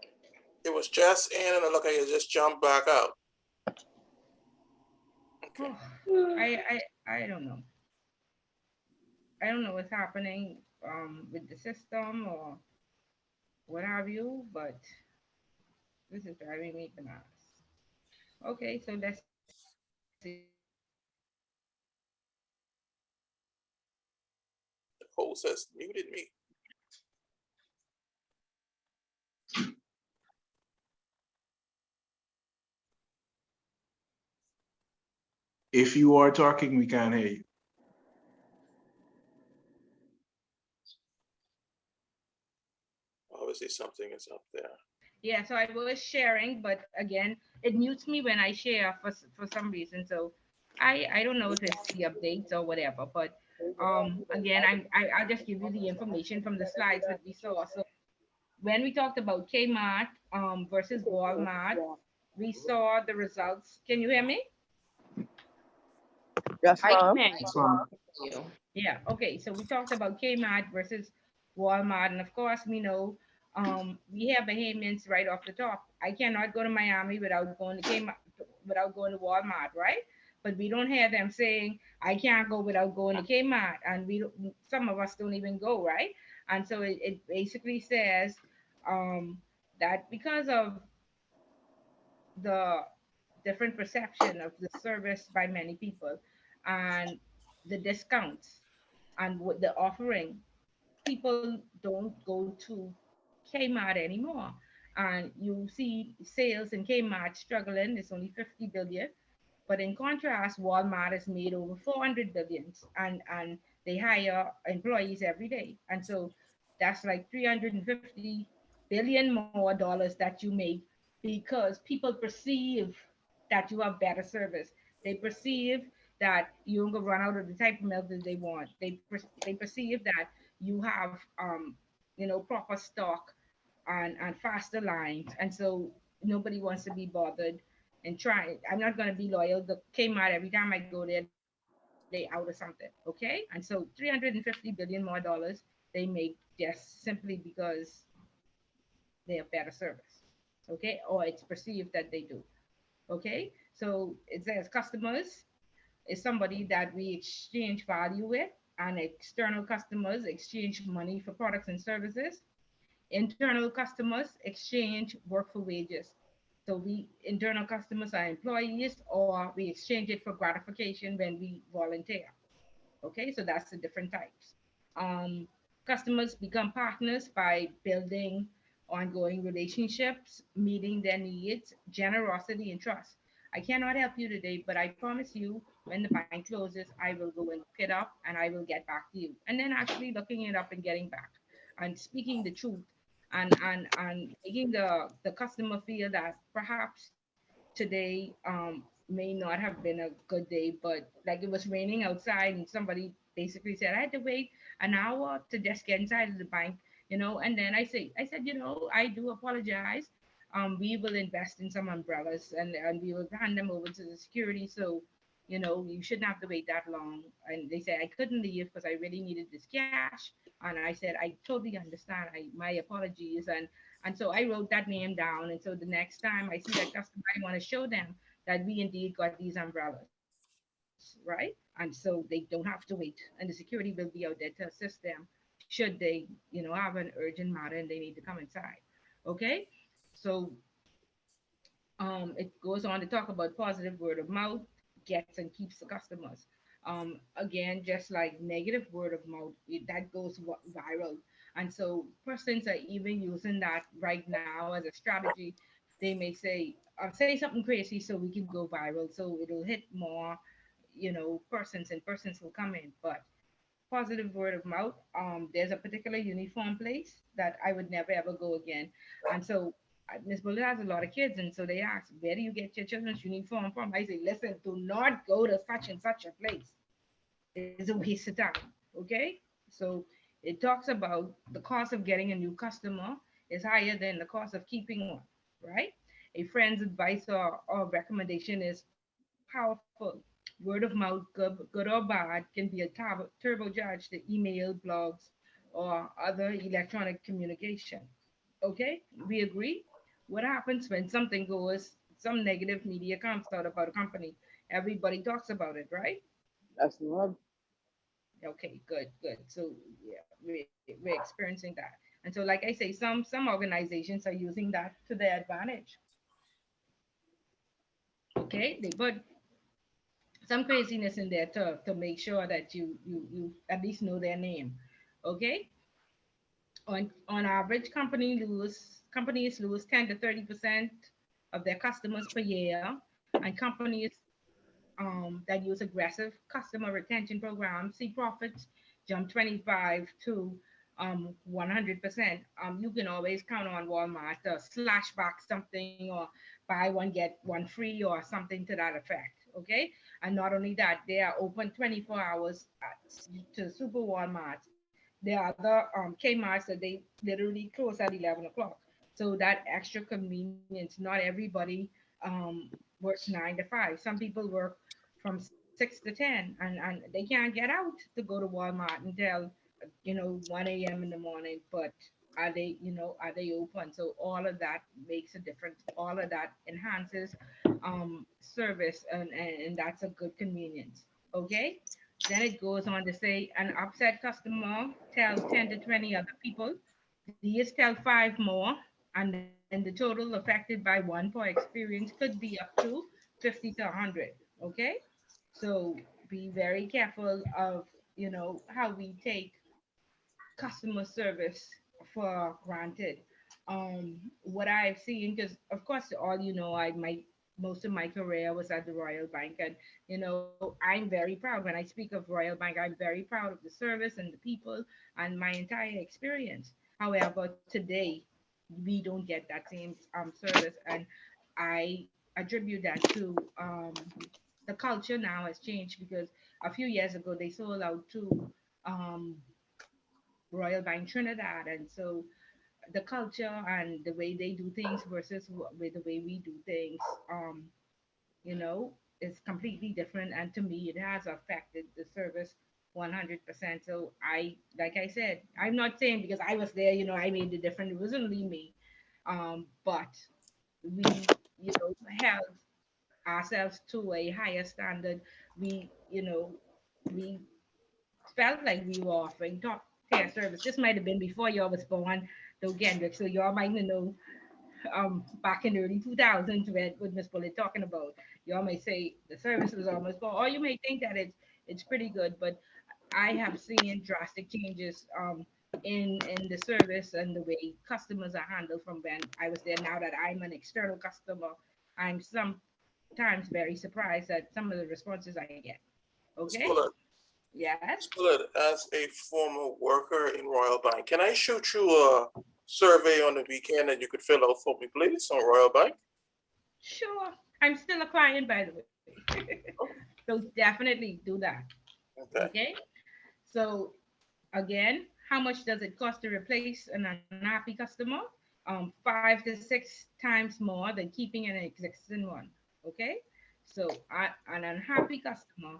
It was just in, and it looked like it just jumped back out. Okay. I don't know. I don't know what's happening with the system or what have you, but this is driving me bananas. Okay, so let's see. The poll says muted me. If you are talking, we can't hear you. Obviously, something is up there. Yeah, so I was sharing, but again, it mutes me when I share for some reason. So I don't know if it's the updates or whatever, but again, I'll just give you the information from the slides that we saw. So when we talked about Kmart versus Walmart, we saw the results. Can you hear me? Yes, I ma'am. can That's fine. hear you. Yeah. Okay. So we talked about Kmart versus Walmart, and of course, we know we have behemoths right off the top. I cannot go to Miami without going to Kmart, without going to Walmart, right? but we don't hear them saying, I can't go without going to Kmart. And some of us don't even go, right? And so it basically says um, that because of the different perception of the service by many people and the discounts and what the offering, people don't go to Kmart anymore. And you see sales in Kmart struggling, it's only 50 billion. But in contrast, Walmart has made over 400 billions, and they hire employees every day. And so that's like 350 billion more dollars that you make because people perceive that you have better service. They perceive that you don't go run out of the type of milk that they want. They perceive that you have proper stock and faster lines, and so nobody wants to be bothered and try. I'm not going to be loyal. The Kmart, every time I go there, they out of something. Okay. And so 350 billion more dollars they make just simply because they have better service. Okay. Or it's perceived that they do. Okay. So it says customers is somebody that we exchange value with, and external customers exchange money for products and services. Internal customers exchange work for wages. So we internal customers are employees, or we exchange it for gratification when we volunteer. Okay, so that's the different types. Um, Customers become partners by building ongoing relationships, meeting their needs, generosity, and trust. I cannot help you today, but I promise you, when the bank closes, I will go and look it up and I will get back to you. And then actually looking it up and getting back and speaking the truth and making the customer feel that perhaps today may not have been a good day, but like it was raining outside and somebody basically said I had to wait an hour to just get inside of the bank, and then I said, I do apologize. We will invest in some umbrellas, and we will hand them over to the security. So, you shouldn't have to wait that long. And they said I couldn't leave because I really needed this cash. And I said, I totally understand. My apologies. And so I wrote that name down. And so the next time I see that customer, I want to show them that we indeed got these umbrellas, right? And so they don't have to wait. And the security will be out there to assist them should they, have an urgent matter and they need to come inside. Okay. So it goes on to talk about positive word of mouth gets and keeps the customers. Again, just like negative word of mouth, that goes viral. And so persons are even using that right now as a strategy. They may say something crazy so we can go viral, so it'll hit more, persons, and persons will come in. But positive word of mouth. There's a particular uniform place that I would never ever go again. And so Miss Bullet has a lot of kids, and so they ask, where do you get your children's uniform from? I say, listen, do not go to such and such a place. It's a waste of time. Okay? So it talks about the cost of getting a new customer is higher than the cost of keeping one, right? A friend's advice or recommendation is powerful. Word of mouth, good or bad, can be a turbocharge to email, blogs, or other electronic communication. Okay, we agree. What happens when something goes, some negative media comes out about a company? Everybody talks about it, right? That's the one. Okay, good, good. So yeah, we're experiencing that. And so, like I say, some organizations are using that to their advantage. Okay, they put some craziness in there to make sure that you at least know their name. Okay, on average, companies lose 10 to 30% of their customers per year, and companies that use aggressive customer retention programs see profits jump 25 to 100%. You can always count on Walmart to slash back something, or buy one get one free or something to that effect. Okay, and not only that, they are open 24 hours to Super Walmart. There are other Kmart's that they literally close at 11 o'clock. So that extra convenience, not everybody works 9 to 5. Some people work from 6 to 10, and they can't get out to go to Walmart until 1 a.m. in the morning. But are they open? So all of that makes a difference. All of that enhances service, and that's a good convenience. Okay. Then it goes on to say an upset customer tells 10 to 20 other people. These tell five more, and then the total affected by one poor experience could be up to 50 to 100. Okay. So be very careful of, how we take customer service for granted. What I've seen, because of course, all I my most of my career was at the Royal Bank, and I'm very proud when I speak of Royal Bank. I'm very proud of the service and the people and my entire experience. However, today we don't get that same service, and I attribute that to the culture now has changed because a few years ago they sold out to um, Royal Bank Trinidad, and so the culture and the way they do things versus with the way we do things, is completely different. And to me, it has affected the service 100%. So like I said, I'm not saying because I was there, I made the difference. It wasn't only me, but we, held ourselves to a higher standard. We, we felt like we were offering top tier service. This might have been before y'all was born, though, Gendrick. So y'all might not know back in the early 2000s what Miss Bullet talking about. Y'all may say the service was almost poor, or you may think that it's pretty good, but I have seen drastic changes in the service and the way customers are handled from when I was there. Now that I'm an external customer, I'm sometimes very surprised at some of the responses I get. Ms. Okay? Bullet, Yes. Ms. Bullet, as a former worker in Royal Bank, can I shoot you a survey on the weekend that you could fill out for me, please, on Royal Bank? Sure. I'm still a client, by the way. So definitely do that. Okay. Okay. So again, how much does it cost to replace an unhappy customer? 5 to 6 times more than keeping an existing one. Okay. So an unhappy customer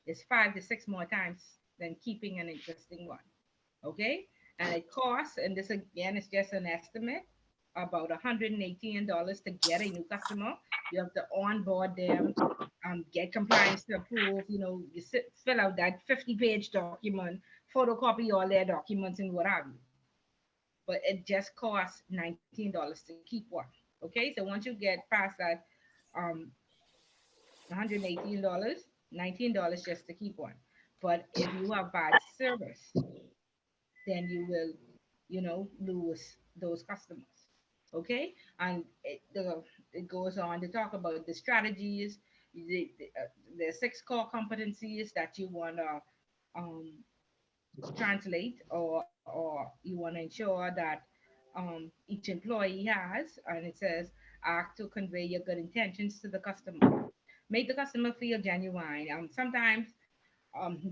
is 5 to 6 more times than keeping an existing one. Okay. And it costs, and this again is just an estimate, about $118 to get a new customer. You have to onboard them, get compliance to approve. Fill out that 50-page document, photocopy all their documents, and what have you. But it just costs $19 to keep one. Okay, so once you get past that, um, $118, $19 just to keep one. But if you have bad service, then you will, lose those customers. Okay, and it goes on to talk about the strategies, the 6 core competencies that you want to um, translate, or you want to ensure that each employee has, and it says act to convey your good intentions to the customer, make the customer feel genuine. Sometimes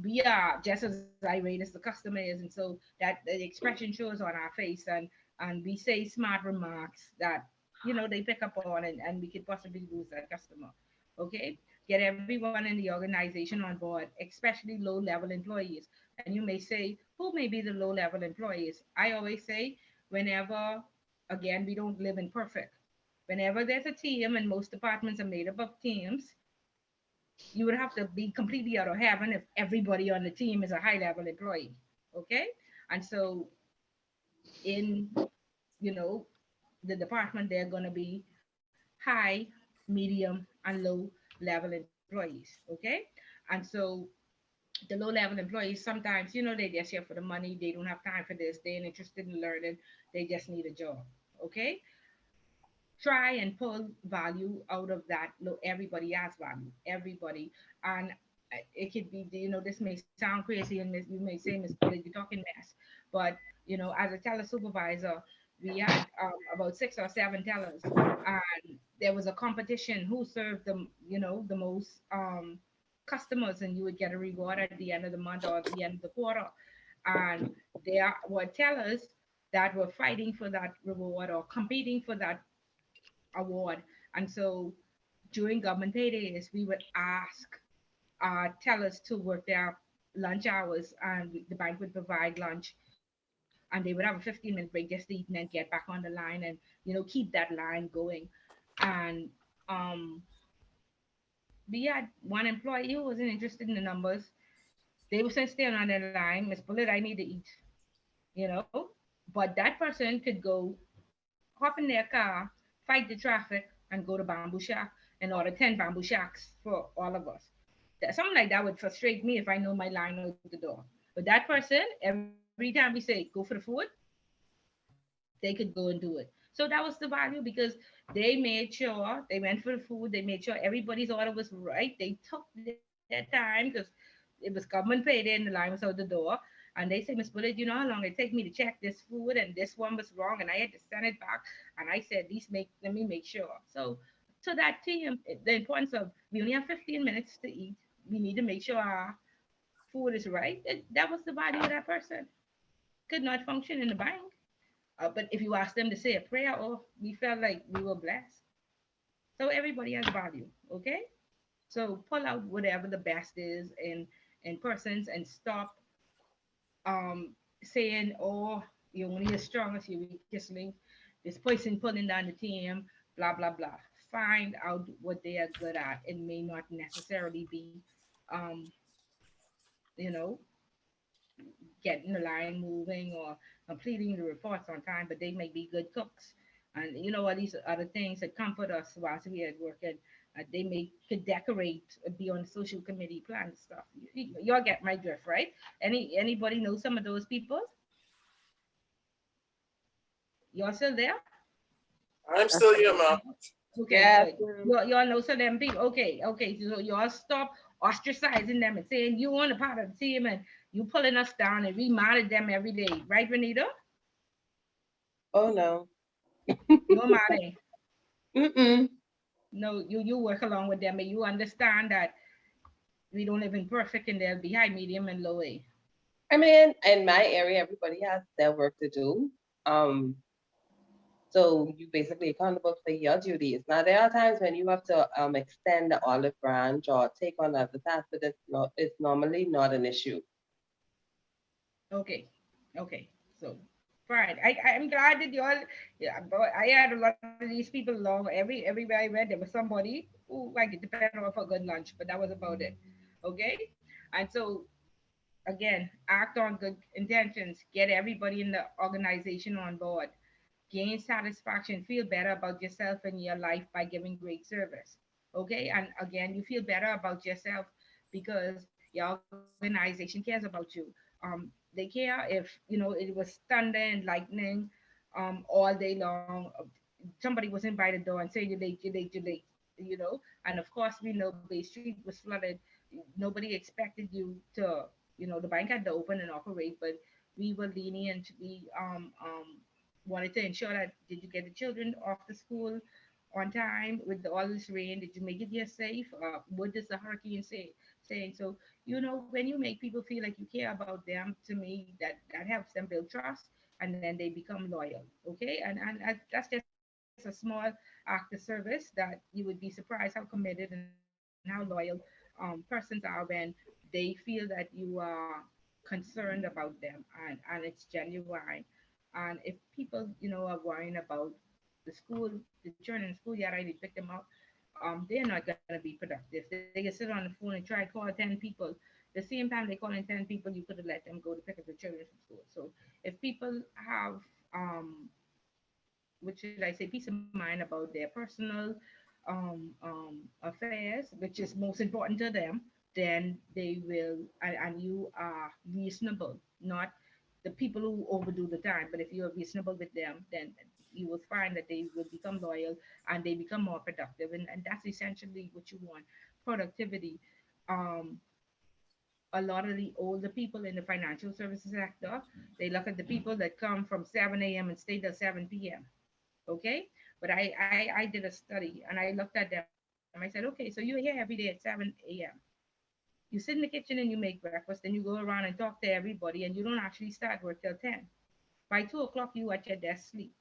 we are just as irate as the customer is, and so that the expression shows on our face, and we say smart remarks that they pick up on, and we could possibly lose that customer. Okay, get everyone in the organization on board, especially low level employees. And you may say, who may be the low level employees? I always say, whenever, again, we don't live in perfect. Whenever there's a team, and most departments are made up of teams, you would have to be completely out of heaven if everybody on the team is a high level employee. Okay. And so in, you know, the department, they're going to be high, medium, and low level employees. Okay. And so the low level employees sometimes, they just here for the money. They don't have time for this. They ain't interested in learning. They just need a job. Okay. Try and pull value out of that. Look, everybody has value, everybody. And it could be, this may sound crazy, and you may say, Miss Bullet, you're talking mess. But as a teller supervisor, we had about 6 or 7 tellers, and there was a competition who served the most customers, and you would get a reward at the end of the month or at the end of the quarter. And there were tellers that were fighting for that reward or competing for that award. And so during government paydays, we would ask tellers to work their lunch hours, and the bank would provide lunch and they would have a 15-minute break just to eat and then get back on the line and keep that line going. And we had one employee who wasn't interested in the numbers. They were saying stay on their line, Miss Bullet, I need to eat, you know. But that person could go hop in their car, fight the traffic, and go to Bamboo Shack and order 10 Bamboo Shacks for all of us. Something like that would frustrate me if I know my line out the door. But that person, every time we say go for the food, they could go and do it. So that was the value because they made sure they went for the food. They made sure everybody's order was right. They took their time because it was government payday and the line was out the door. And they said, Miss Bullet, you know how long it take me to check this food and this one was wrong and I had to send it back. And I said, let me make sure. So that team, the importance of we only have 15 minutes to eat. We need to make sure our food is right. That was the value of that person. Could not function in the bank. But if you ask them to say a prayer, oh, we felt like we were blessed. So everybody has value, okay? So pull out whatever the best is in persons and stop saying, oh, you're only as strong as your weakest link. This person pulling down the team, blah blah blah. Find out what they are good at. It may not necessarily be, um, you know, getting the line moving or completing the reports on time, but they may be good cooks. And all these other things that comfort us whilst we are working. They may could decorate, be on the social committee plan stuff. Y'all get my drift, right? Anybody know some of those people? Y'all still there? I'm still here, ma'am. Okay, Yes, good. Y'all know some of them people. Okay. So y'all stop ostracizing them and saying you on a part of the team and you pulling us down and we mad at them every day, right, Renita? oh no. You're mad at. Mm-mm. No, you work along with them and you understand that we don't live in perfect and they'll be high, medium, and low A. I mean, in my area, everybody has their work to do. So you basically accountable for your duties. Now there are times when you have to extend the olive branch or take on other tasks, but it's normally not an issue. Okay, okay. So fine. I'm glad that y'all. Yeah, but I had a lot of these people along. Everywhere I went, there was somebody who I could depend on for a good lunch, but that was about it. Okay, and so again, act on good intentions. Get everybody in the organization on board. Gain satisfaction, feel better about yourself and your life by giving great service. Okay, and again, you feel better about yourself because your organization cares about you. They care if it was thunder and lightning all day long. Somebody wasn't by the door and say you're late. And of course we know Bay Street was flooded. Nobody expected you to, the bank had to open and operate, but we were lenient. We wanted to ensure that did you get the children off the school on time with all this rain? Did you make it here safe? What does the hurricane saying? So when you make people feel like you care about them, to me that helps them build trust, and then they become loyal. Okay, and that's just a small act of service that you would be surprised how committed and how loyal persons are when they feel that you are concerned about them, and it's genuine. And if people are worrying about the school, the children in the schoolyard, I need to pick them up, they're not going to be productive. They can sit on the phone and try to call 10 people. The same time they calling 10 people, you could have let them go to pick up the children from school. So if people have, what should I say, peace of mind about their personal affairs, which is most important to them, then they will, and you are reasonable, not the people who overdo the time, but if you're reasonable with them, then you will find that they will become loyal and they become more productive. And that's essentially what you want, productivity. Um, a lot of the older people in the financial services sector, they look at the people that come from 7 a.m. and stay till 7 p.m. Okay. But I did a study and I looked at them. I said, okay, so you're here every day at 7 a.m. You sit in the kitchen and you make breakfast, then you go around and talk to everybody, and you don't actually start work till 10. By 2 o'clock, you at your desk sleep.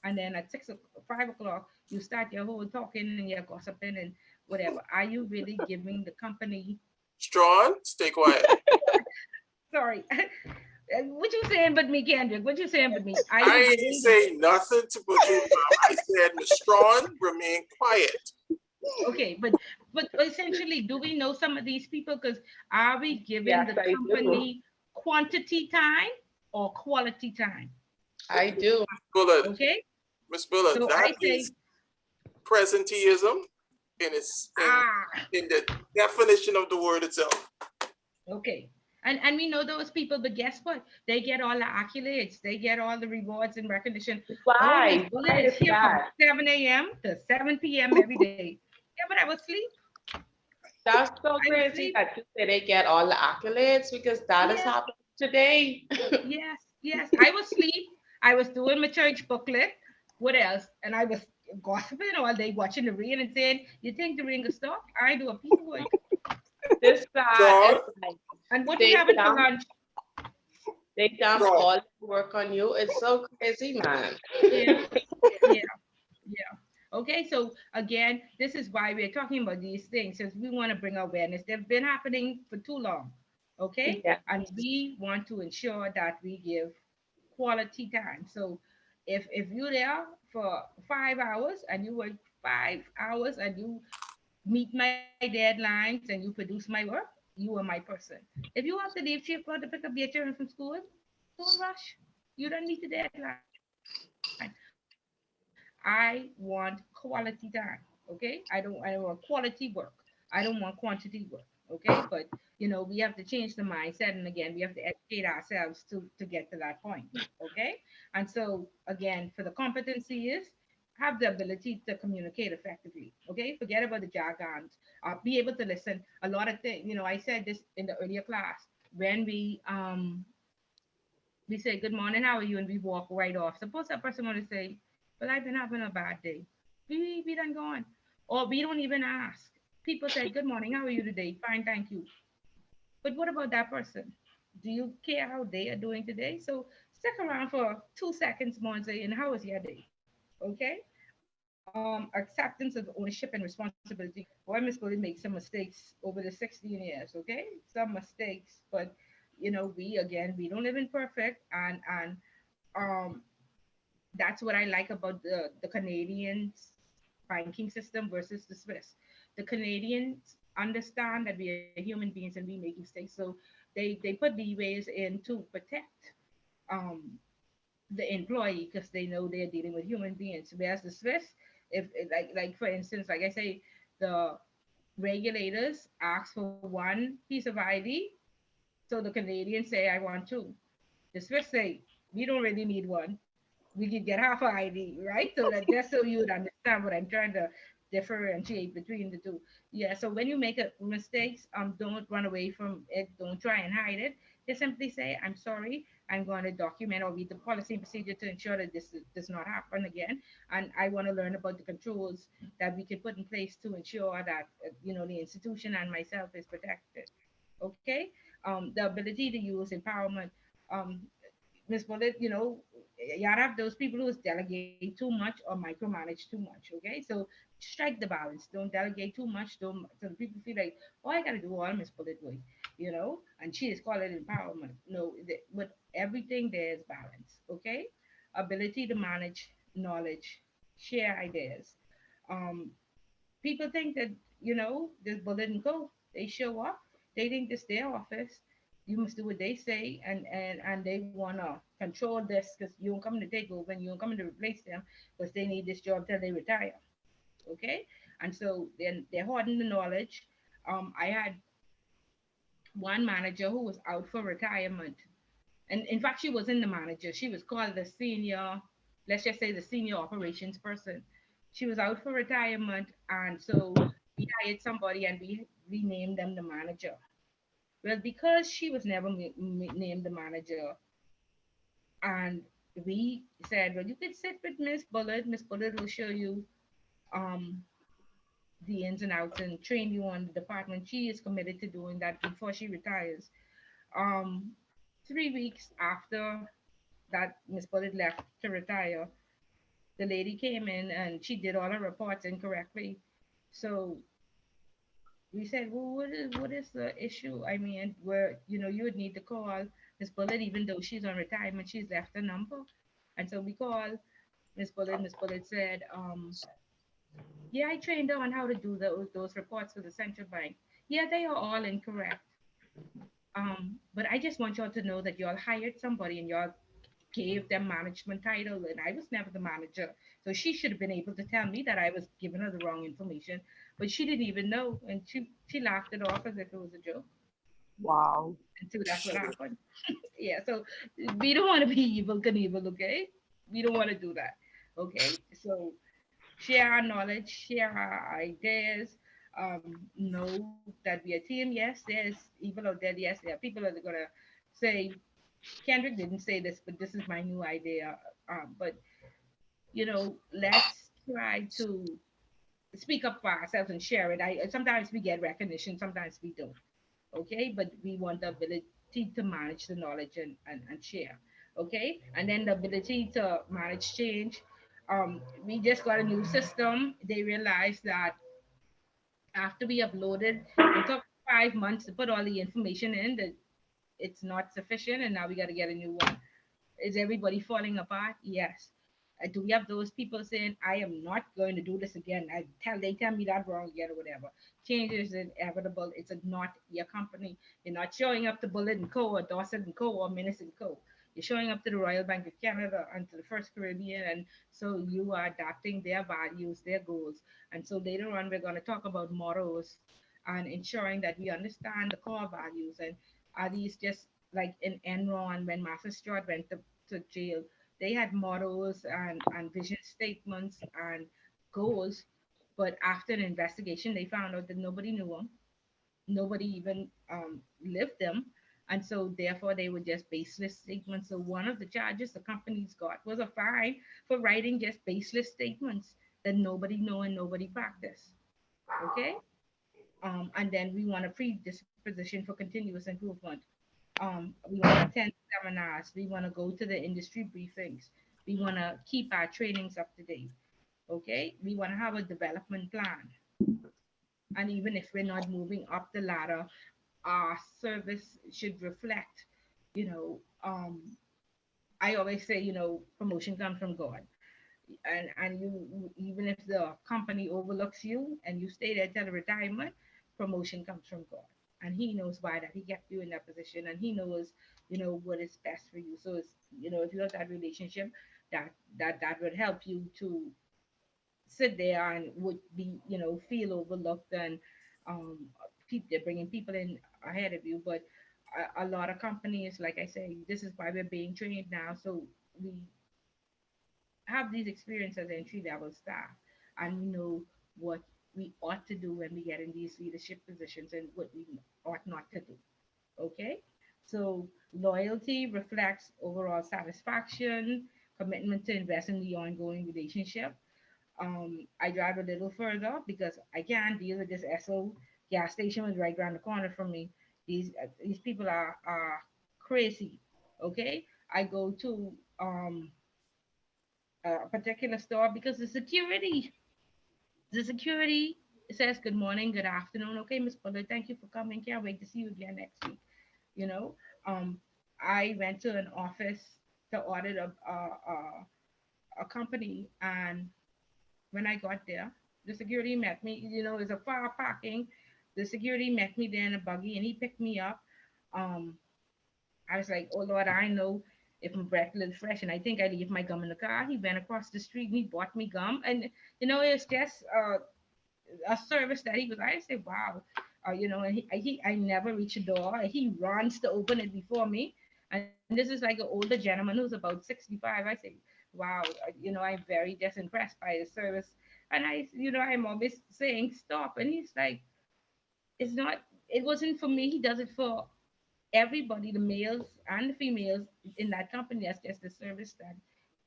And then at 5 o'clock, you start your whole talking and your gossiping and whatever. Are you really giving the company? Strawn, stay quiet. Sorry. What you saying but me, Kendrick? What you saying but me? I was I ain't waiting. say nothing to put you, Mom. I said, Miss Strawn, remain quiet. Okay, but essentially, do we know some of these people? Because are we giving Yes, the I do. company quantity time or quality time? I do. Bullard, Okay, Miss Bullard, so that I is say, presenteeism in its ah, in the definition of the word itself. okay. And we know those people, but guess what? They get all the accolades, they get all the rewards and recognition. Oh, Miss Why? Bullet Why is is here from that? 7 a.m. to 7 p.m. every day. Yeah, but I was asleep. That's so I was crazy asleep. that you say they get all the accolades because that is Yes, happening today. yes, yes. I was asleep. I was doing my church booklet. What else? And I was gossiping all day, watching the rain and saying, "You think the rain will stop? I do a piece of work." This side Strawn, is like And what you they having for dump lunch? they dump Strawn. all the work on you. It's so crazy, man. Yeah, yeah, yeah. Okay, so again, this is why we're talking about these things, because we want to bring awareness. They've been happening for too long. Okay, Yeah. and we want to ensure that we give quality time. So if you're there for 5 hours and you work 5 hours and you meet my deadlines and you produce my work, you are my person. If you have to leave 3 o'clock to pick up your children from school, don't rush. You don't meet the deadline. I want quality time. Okay. I want quality work. I don't want quantity work. Okay. But we have to change the mindset. And again, we have to educate ourselves to get to that point. Okay. And so again, for the competency is have the ability to communicate effectively. Okay. Forget about the jargons. Be able to listen. A lot of things, I said this in the earlier class when we say good morning, how are you, and we walk right off. Suppose that person want to say, "Well, I've been having a bad day." We done gone, or we don't even ask. People say, "Good morning, how are you today?" "Fine, thank you." But what about that person? Do you care how they are doing today? So stick around for 2 seconds more and say, "And how was your day?" Okay. Acceptance of ownership and responsibility. Boy, Miss Bully makes some mistakes over the 16 years. Okay, some mistakes, but we don't live in perfect, and um that's what I like about the Canadians banking system versus the Swiss. The Canadians understand that we are human beings and we make mistakes, so they put leeways in to protect um the employee because they know they're dealing with human beings. Whereas the Swiss, if like for instance, like I say, the regulators ask for one piece of ID, so the Canadians say I want two. The Swiss say we don't really need one. We could get half an ID, right? So that just so you would understand what I'm trying to differentiate between the two. Yeah. So when you make a mistakes, don't run away from it. Don't try and hide it. Just simply say, "I'm sorry. I'm going to document or read the policy and procedure to ensure that this does not happen again. And I want to learn about the controls that we can put in place to ensure that the institution and myself is protected." Okay. The ability to use empowerment. Um, Miss Bullet, you have those people who delegate too much or micromanage too much. Okay, so strike the balance. Don't delegate too much. Don't so people feel like, "Oh, I got to do all Miss Bullet way," and she is called it empowerment. No, with everything there's balance. Okay, ability to manage knowledge, share ideas. Um, People think that this bullet and go. They show up. They think this their office. You must do what they say, and they wanna control this because you don't come to take over and you don't come to replace them because they need this job till they retire. Okay, and so then they're hoarding the knowledge. I had one manager who was out for retirement, and in fact, she wasn't the manager. She was called the senior, let's just say the senior operations person. She was out for retirement, and so we hired somebody and we named them the manager. Well, because she was never named the manager, and we said, "Well, you could sit with Miss Bullet. Miss Bullet will show you um, the ins and outs and train you on the department." She is committed to doing that before she retires. Um, 3 weeks after that Miss Bullet left to retire, the lady came in and she did all her reports incorrectly. So we said, "Well, what is the issue? I mean, where you would need to call Miss Bullet, even though she's on retirement, she's left a number. And so we called Miss Bullet. Miss Bullet said, yeah, I trained her on how to do those reports for the central bank. Yeah, they are all incorrect. But I just want y'all to know that y'all hired somebody and y'all gave them management title, and I was never the manager. So she should have been able to tell me that I was giving her the wrong information, but she didn't even know, and she laughed it off as if it was a joke. Wow. And so that's what happened. Yeah, so we don't want to be evil Knievel, okay? We don't want to do that, okay? So share our knowledge, share our ideas. Know that we are a team. Yes, there's evil out there. Yes, there are people that are gonna say Kendrick didn't say this, but this is my new idea. But let's try to speak up for ourselves and share it. I sometimes we get recognition, sometimes we don't. Okay, but we want the ability to manage the knowledge and share. Okay, and then the ability to manage change. We just got a new system. They realized that after we uploaded, it took 5 months to put all the information in. That it's not sufficient, and now we got to get a new one. Is everybody falling apart? Yes. Do we have those people saying, I am not going to do this again? They tell me that wrong again or whatever. Change is inevitable. It's not your company. You're not showing up to Bullet and Co. or Dawson and Co. or Minnis and Co. You're showing up to the Royal Bank of Canada and to the First Caribbean, and so you are adapting their values, their goals. And so later on, we're going to talk about mottos and ensuring that we understand the core values. And are these just like in Enron when Master Stewart went to jail? They had mottos and vision statements and goals, but after an investigation, they found out that nobody knew them, nobody even lived them, and so therefore they were just baseless statements. So one of the charges the companies got was a fine for writing just baseless statements that nobody know and nobody practice. Okay, and then we want a predisposition for continuous improvement. We want to attend seminars. We want to go to the industry briefings. We want to keep our trainings up to date. Okay. We want to have a development plan. And even if we're not moving up the ladder, our service should reflect, you know, I always say, promotion comes from God. And you, even if the company overlooks you and you stay there till retirement, promotion comes from God, and He knows why that He kept you in that position, and He knows what is best for you. So it's, if you have that relationship, that would help you to sit there and would be, feel overlooked, and they're bringing people in ahead of you. But a lot of companies, like I say, this is why we're being trained now, so we have these experiences as entry level staff, and we know what we ought to do when we get in these leadership positions and what we ought not to do. Okay, so loyalty reflects overall satisfaction, commitment to invest in the ongoing relationship. I drive a little further because I can't deal with this SO gas station was right around the corner from me. These people are crazy. Okay, I go to a particular store because the security says good morning, good afternoon. Okay, Miss Bullard, thank you for coming. Can't wait to see you again next week. You know, um, I went to an office to audit a company, and when I got there, the security met me. It's a far parking. The security met me there in a buggy, and he picked me up. Um, I was like, oh Lord, I know if my breath is fresh, and I think I leave my gum in the car. He went across the street and he bought me gum, and it's just a service that he was. I said, wow, and I never reached the door. He runs to open it before me, and this is like an older gentleman who's about 65. I say, wow, I'm very just impressed by his service, and I'm always saying stop, and he's like, it's not. It wasn't for me. He does it for everybody, the males and the females in that company. That's just the service that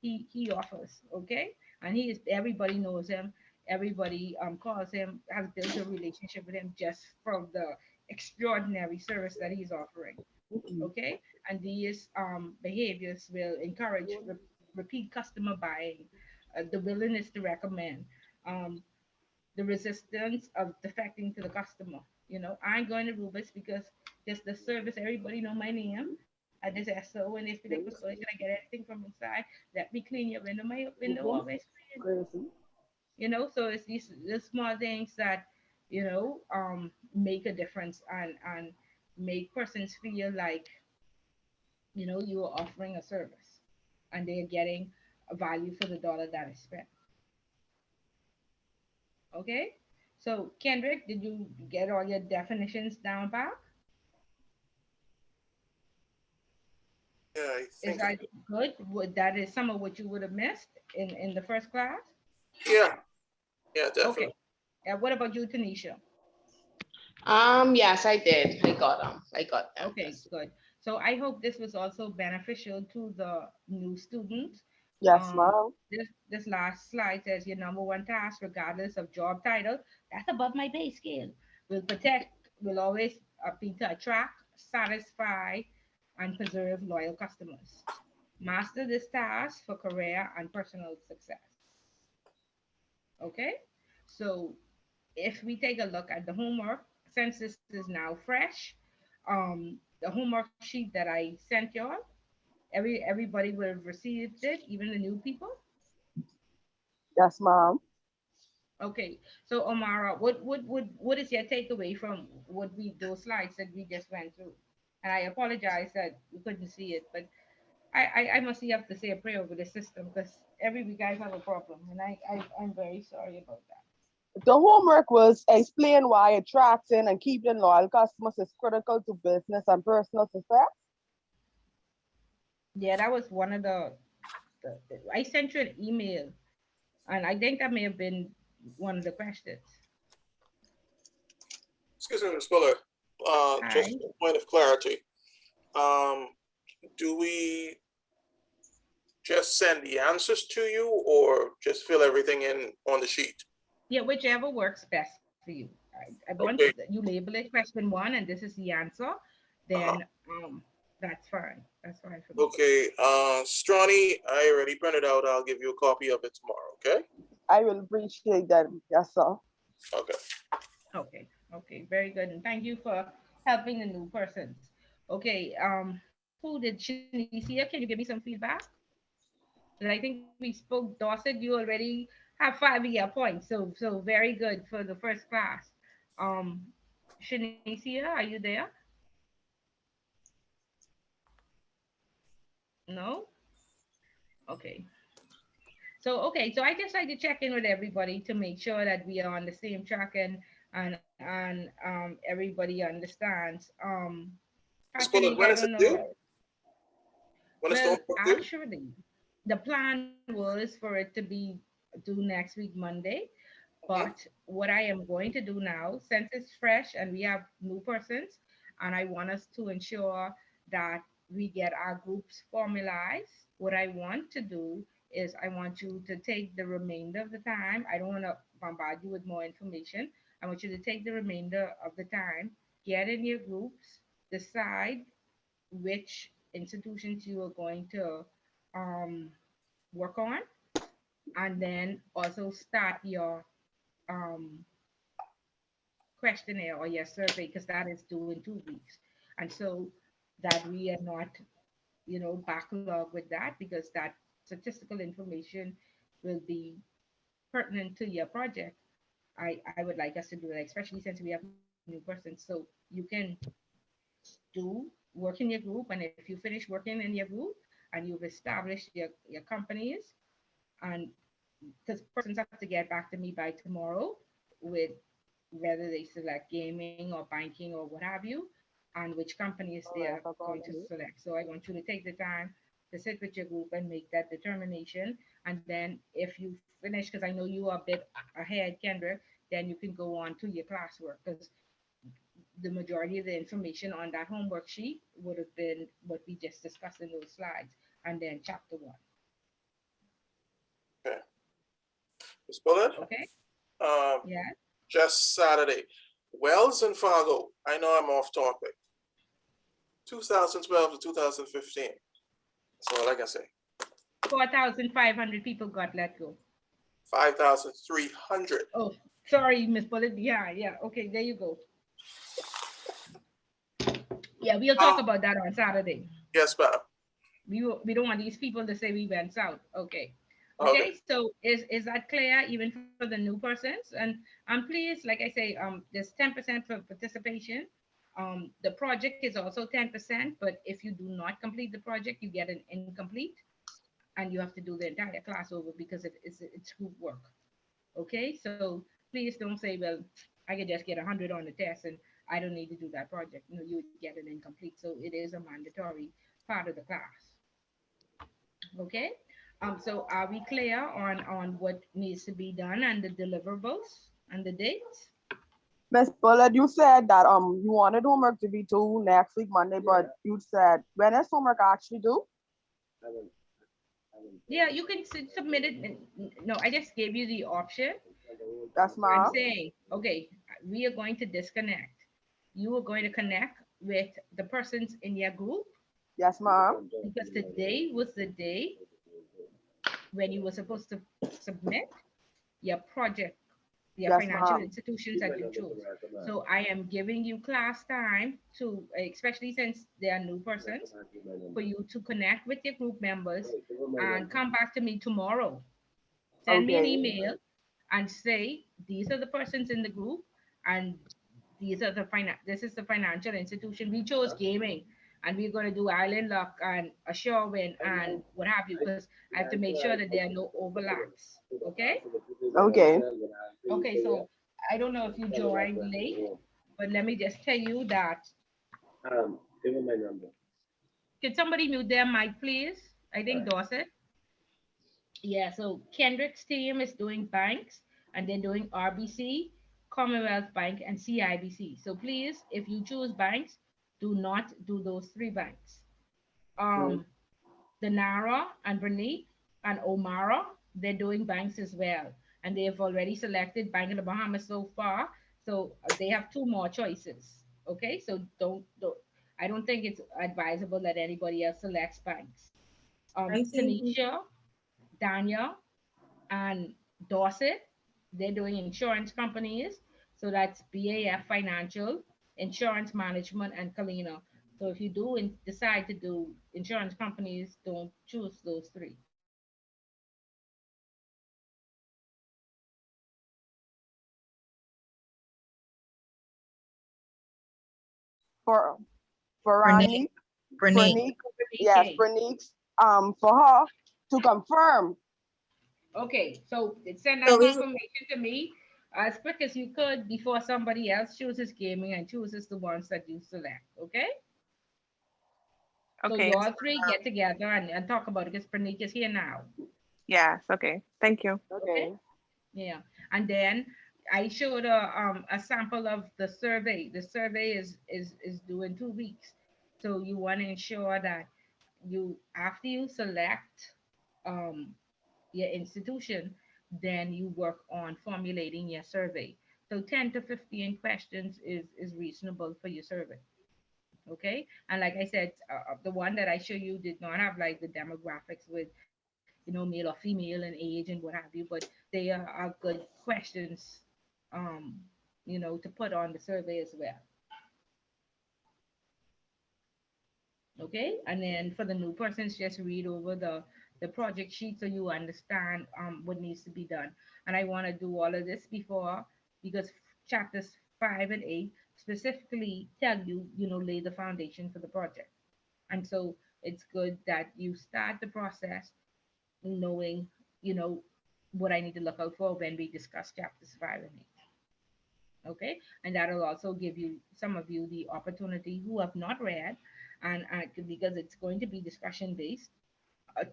he offers. Okay, and he is everybody knows him. Everybody calls him, has built a relationship with him just from the extraordinary service that he's offering. Mm-mm. Okay, and these behaviors will encourage repeat customer buying, the willingness to recommend, um, the resistance of defecting to the customer. I'm going to Rubik's because just the service, everybody know my name, and I just ask so when they feel like, "Oh, can I get anything from inside? Let me clean your window. My window always clean." Crazy. So it's these the small things that make a difference and make persons feel like you are offering a service and they're getting a value for the dollar that is spent. Okay, so Kendrick, did you get all your definitions down back? Yeah, I Is think. that good? That is some of what you would have missed in the first class? Yeah, yeah, Okay. definitely. And what about you, Tanisha? Yes, I did. I got them. I got them. Okay, Yes. good. So I hope this was also beneficial to the new students. Yes, Um, ma'am. this last slide says your number one task, regardless of job title, that's above my pay scale. Will protect, will always be to attract, satisfy, and preserve loyal customers. Master this task for career and personal success. Okay, so if we take a look at the homework, since this is now fresh, the homework sheet that I sent y'all, everybody would have received it, even the new people. Yes, ma'am. Okay, so Omara, what is your takeaway from what we those slides that we just went through? And I apologize that we couldn't see it, but I must have to say a prayer over the system because every week I have a problem, and I'm very sorry about that. The homework was explain why attracting and keeping loyal customers is critical to business and personal success. Yeah, that was one of the I sent you an email, and I think that may have been one of the questions. Excuse me, Ms. Fuller. Just Hi. a point of clarity. Um, do we just send the answers to you or just fill everything in on the sheet? Yeah, whichever works best for you. Once Okay. you label it question one and this is the answer, Uh-huh. then that's fine. That's fine for me. Okay. Stronny, I already printed out. I'll give you a copy of it tomorrow. Okay. I will appreciate that. Yes, sir. Okay. Okay. Okay. Very good. And thank you for helping the new persons. Okay. Who did Shanicia? Can you give me some feedback? And I think we spoke Dorset. You already have 5 year points. So very good for the first class. Um, Shanicia, are you there? No? Okay. So I just like to check in with everybody to make sure that we are on the same track and everybody understands. Ms. Patrick, Fuller, when I is don't it know. due? When is the Well, homework due? actually, the plan was for it to be due next week, Monday. Mhm. But what I am going to do now, since it's fresh and we have new persons, and I want us to ensure that we get our groups formalized, what I want to do is I want you to take the remainder of the time. I don't want to bombard you with more information. I want you to take the remainder of the time, get in your groups, decide which institutions you are going to um, work on, and then also start your um, questionnaire or your survey because that is due in 2 weeks. And so that we are not, backlog with that because that statistical information will be pertinent to your project. I would like us to do that, especially since we have new persons. So you can do work in your group, and if you finish working in your group and you've established your companies, and because persons have to get back to me by tomorrow with whether they select gaming or banking or what have you, and which companies All they right, are I forgot going to it. select. So I want you to take the time to sit with your group and make that determination. And then if you finish, because I know you are a bit ahead, Kendra, then you can go on to your classwork because the majority of the information on that homework sheet would have been what we just discussed in those slides, and then chapter one. Okay. Ms. Fuller, Okay? um, Yeah. just Saturday. Wells and Fargo. I know I'm off topic. 2012 to 2015. That's all I can say. 4,500 people got let go. 5,300. Oh, sorry, Miss Bullet. Yeah, yeah. Okay, there you go. Yeah, we'll talk Um, about that on Saturday. Yes, ma'am. We don't want these people to say we went south. Okay. Okay. Okay, so is that clear even for the new persons? And please, like I say, there's 10% for participation. The project is also 10%, but if you do not complete the project, you get an incomplete, and you have to do the entire class over because it's group work. Okay, so please don't say, well, I could just get 100 on the test and I don't need to do that project. No, you would get an incomplete. So it is a mandatory part of the class. Okay. So are we clear on what needs to be done and the deliverables and the dates? Miss Bullet, you said that you wanted homework to be due next week Monday, but you said when is homework actually due? Yeah, you can submit it. No, I just gave you the option. Yes, I'm ma'am. saying, okay, we are going to disconnect. You are going to connect with the persons in your group Yes, ma'am. because today was the day when you were supposed to submit your project, your Yes, financial ma'am. institutions that you chose. So I am giving you class time to, especially since they are new persons, for you to connect with your group members and come back to me tomorrow. Send me an Okay. email and say these are the persons in the group and these are the this is the financial institution we chose gaming, and we're going to do island luck and a sure win and what have you, because I have to make sure that there are no overlaps. Okay. Okay. Okay, so I don't know if you joined late, but let me just tell you that. Can somebody mute their mic, please? I think Dorset. Yeah, so Kendrick's team is doing banks and they're doing RBC, Commonwealth Bank, and CIBC. So please, if you choose banks, do not do those three banks. Um, the Nara and Bernice and Omara, they're doing banks as well. And they have already selected Bank of the Bahamas so far. So they have two more choices. Okay, so I don't think it's advisable that anybody else selects banks. I think Tanisha, Daniel, and Dorset, they're doing insurance companies. So that's BAF Financial, Insurance Management, and Kalina. So if you do decide to do insurance companies, don't choose those three. For Bernice, Rani, Bernice. Bernice, yes, Okay. Bernice, for her to confirm. Okay, so send So that we, confirmation to me as quick as you could before somebody else chooses gaming and chooses the ones that you select. Okay? So you Okay. all three get together and talk about it because Pranik is here now. Yes. Okay. Thank you. Okay? Okay. Yeah. And then I showed a sample of the survey. The survey is due in 2 weeks. So you want to ensure that you after you select um your institution, then you work on formulating your survey. So 10 to 15 questions is reasonable for your survey. Okay. And like I said, the one that I show you did not have like the demographics with, male or female and age and what have you, but they are good questions, um, to put on the survey as well. Okay. And then for the new persons, just read over the project sheet so you understand what needs to be done. And I want to do all of this before, because chapters 5 and 8 specifically tell you, lay the foundation for the project. And so it's good that you start the process knowing, you know, what I need to look out for when we discuss chapters 5 and 8. Okay. And that'll also give you, some of you, the opportunity who have not read, and because it's going to be discussion based,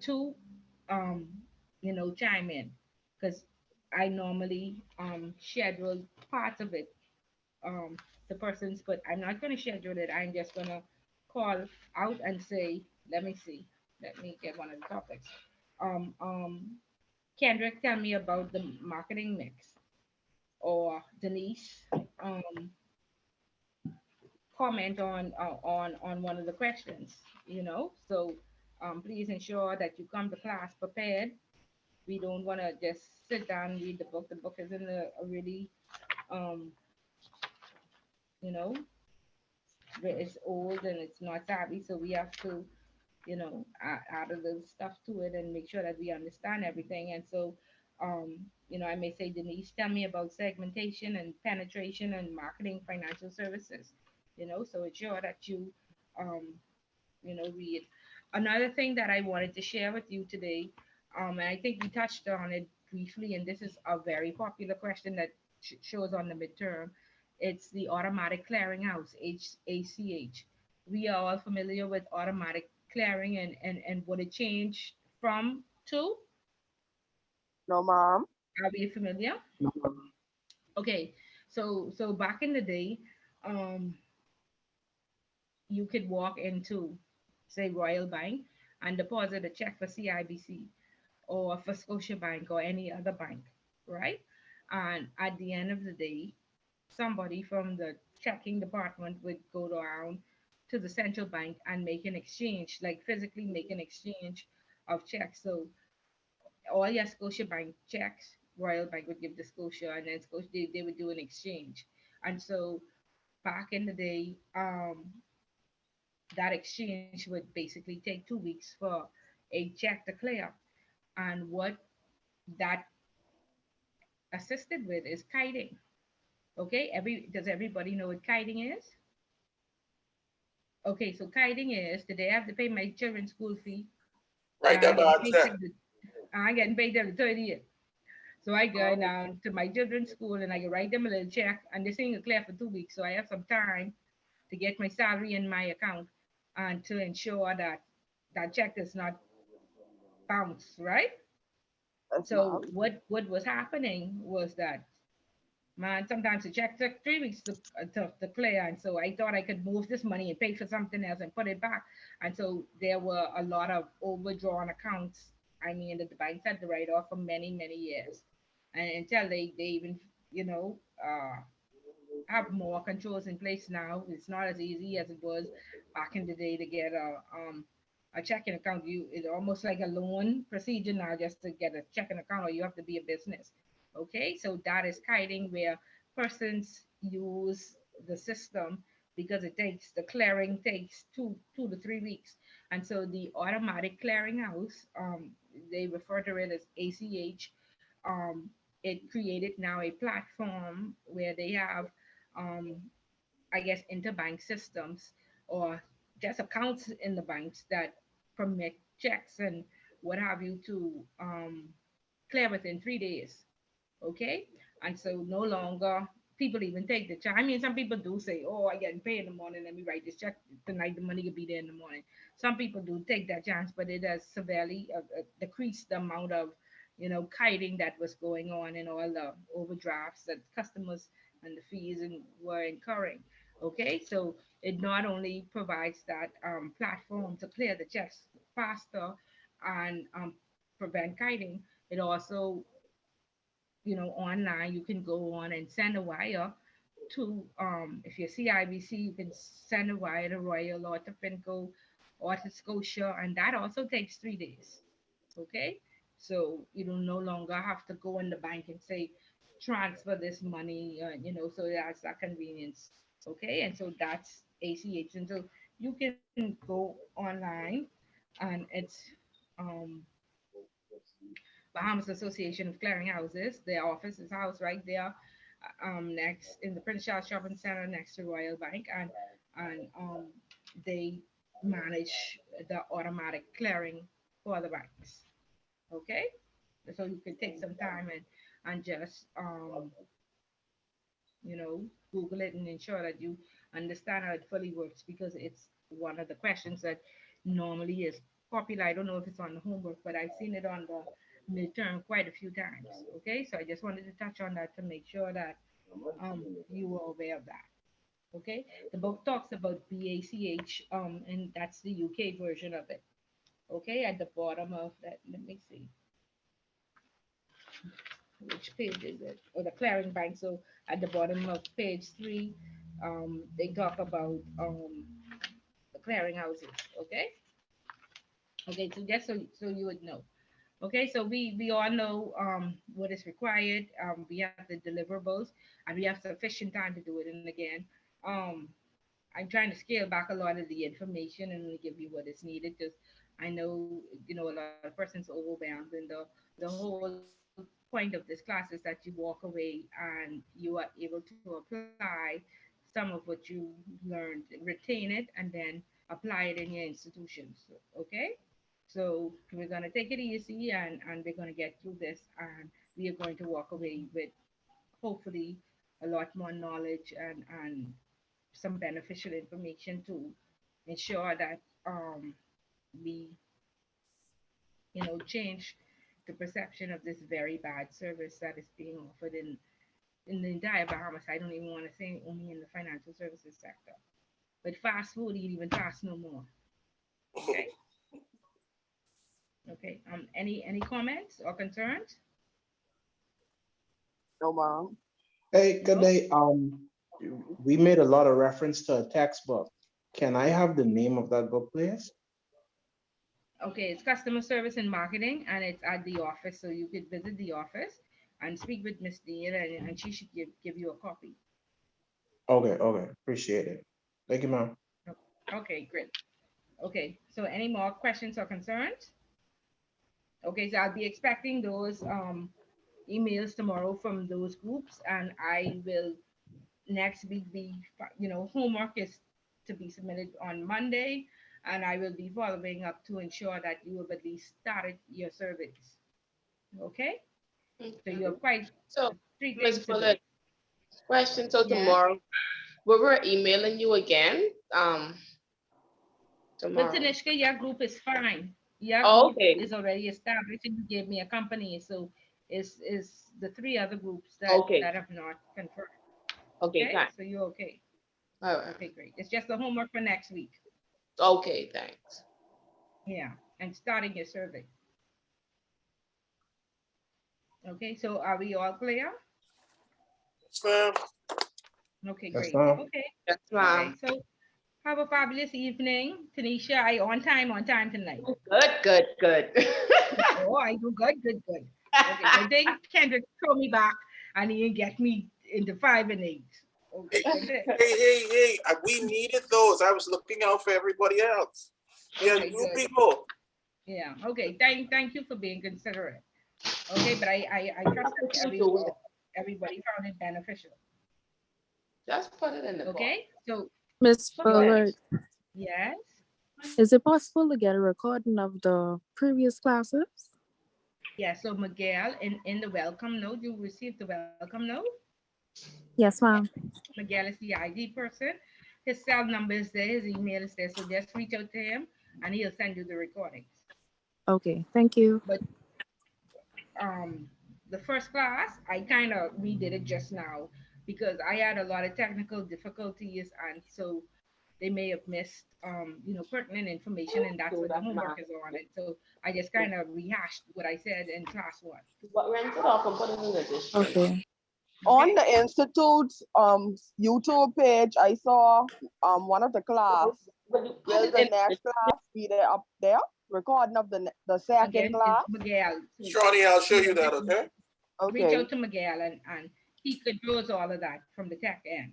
to, um, chime in. Because I normally schedule parts of it, um, the persons, but I'm not going to schedule it. I'm just going to call out and say, let me see, let me get one of the topics. Um, um, Kendrick, tell me about the marketing mix, or Denise, um, comment on one of the questions. So please ensure that you come to class prepared. We don't want to just sit down and read the book. The book is in a really, um, you know it's old and it's not savvy, so we have to add a little stuff to it and make sure that we understand everything. And so, I may say, Denise, tell me about segmentation and penetration and marketing financial services. So it's sure that you, um, read. Another thing that I wanted to share with you today, and I think we touched on it briefly, and this is a very popular question that shows on the midterm. It's the automatic clearinghouse, ACH. We are all familiar with automatic clearing and what it changed from to. No, mom. Are we familiar? Okay, so back in the day, um, you could walk into, say, Royal Bank and deposit a check for CIBC or for Scotiabank or any other bank, right? And at the end of the day, somebody from the checking department would go down to the central bank and make an exchange, like physically make an exchange of checks. So all your Scotiabank checks, Royal Bank would give the Scotia, and then Scotia they would do an exchange. And so back in the day, that exchange would basically take 2 weeks for a check to clear. And what that assisted with is kiting. Okay, does everybody know what kiting is? Okay, so kiting is the day I have to pay my children's school fee, and Right about that. I getting paid till the 30th. So I go Oh, down to my children's school and I can write them a little check, and this ain't gonna clear for 2 weeks, so I have some time to get my salary in my account and to ensure that that check does not bounce, right? yes, So mom. what was happening was that, man, sometimes the check took 3 weeks to clear, and so I thought I could move this money and pay for something else and put it back. And so there were a lot of overdrawn accounts. I mean, that the banks had to write off for many many years, and until they even you know uh, have more controls in place now. It's not as easy as it was back in the day to get a checking account. It's almost like a loan procedure now just to get a checking account, or you have to be a business. Okay, so that is kiting where persons use the system because the clearing takes 2 to 3 weeks, and so the automatic clearinghouse, they refer to it as ACH. Um, it created now a platform where they have, um, I guess, interbank systems or just accounts in the banks that permit checks and what have you to clear within 3 days. Okay, and so no longer people even take the check. I mean, some people do say, "Oh, I get paid in the morning. Let me write this check tonight. The money will be there in the morning." Some people do take that chance, but it has severely decreased the amount of, kiting that was going on and all the overdrafts that customers and the fees and were incurring. Okay, so it not only provides that platform to clear the checks faster and prevent kiting, it also, online, you can go on and send a wire to, if you're CIBC, you can send a wire to Royal or to Finco or to Scotia, and that also takes 3 days. Okay, so you don't no longer have to go in the bank and say transfer this money, so that's a convenience. Okay, and so that's ACH, and so you can go online, and it's um Bahamas Association of Clearinghouses. Their office is housed right there, next in the Prince Charles Shopping Center next to Royal Bank, and they manage the automatic clearing for the banks. Okay, so you can take some time and just Google it and ensure that you understand how it fully works, because it's one of the questions that normally is popular. I don't know if it's on the homework, but I've seen it on the midterm quite a few times. Okay, so I just wanted to touch on that to make sure that you were aware of that. Okay, the book talks about BACH, and that's the UK version of it. Okay, at the bottom of that, let me see which page is it, or the clearing bank. So at the bottom of page 3, they talk about the clearing houses. Okay, okay, so just so you would know. Okay, so we all know what is required. We have the deliverables, and we have sufficient time to do it. And again, um, I'm trying to scale back a lot of the information and only give you what is needed because I know a lot of persons overwhelmed, and the whole point of this class is that you walk away and you are able to apply some of what you learned, retain it, and then apply it in your institutions. Okay, so we're gonna take it easy, and we're gonna get through this, and we are going to walk away with hopefully a lot more knowledge and some beneficial information to ensure that we change the perception of this very bad service that is being offered in the entire Bahamas. I don't even want to say only in the financial services sector, but fast food ain't even fast no more. Okay. Okay. Any comments or concerns? No, ma'am. Hey, good No. day. We made a lot of reference to a textbook. Can I have the name of that book, please? Okay, it's customer service and marketing, and it's at the office, so you could visit the office and speak with Miss Dean, and she should give you a copy. Okay, okay, appreciate it. Thank you, ma'am. Okay, great. Okay, so any more questions or concerns? Okay, so I'll be expecting those emails tomorrow from those groups, and I will next week be, homework is to be submitted on Monday, and I will be following up to ensure that you have at least started your surveys. Okay, so you Okay. have quite So, three Miss things to do. Bullet, question. So Yes. tomorrow, we were emailing you again. Well, Tomorrow. Tanishka, your group is fine. Your Oh, group okay. is already established, and you gave me a company. So, is the three other groups Okay. that have not confirmed? Okay. Okay, Thanks. so you're okay. All right. Okay, great. It's just the homework for next week. Okay. Thanks. Yeah, and starting your survey. Okay, so are we all clear? Yes, ma'am. Okay, Yes, great. ma'am. Okay, Yes, all right. ma'am. So have a fabulous evening, Tanisha. I on time tonight. Good. Good. Good. Oh, I do good, good, good. Okay, good thing Kendrick throw me back and he didn't get me into 5 and 8. Okay, good thing. Hey, we needed those. I was looking out for everybody else. Yeah, Okay, new good. people. Yeah. Okay. Thank you for being considerate. Okay, but I trust that You do it. everybody found it beneficial. Just put it in the box. Okay. So Miss yes, Bullard, yes. is it possible to get a recording of the previous classes? Yeah, so Miguel, in the welcome note, you received the welcome note. Yes, ma'am. Miguel is the ID person. His cell number is there, his email is there. So just reach out to him and he'll send you the recordings. Okay, thank you. But um the first class, I kind of redid it just now because I had a lot of technical difficulties, and so they may have missed pertinent information, and that's Do what the that, homework ma'am. is on it. So I just kind of rehashed what I said in class 1. But rent it off and put it in the dish. Okay. On Okay. the institute's YouTube page, I saw one of the class. But you put Will it the in the next class be there up there? Recording of the second Again, it's class? Miguel. So Shawnee, I'll show you that, just okay? reach Okay, out to Miguel, and he controls all of that from the tech end.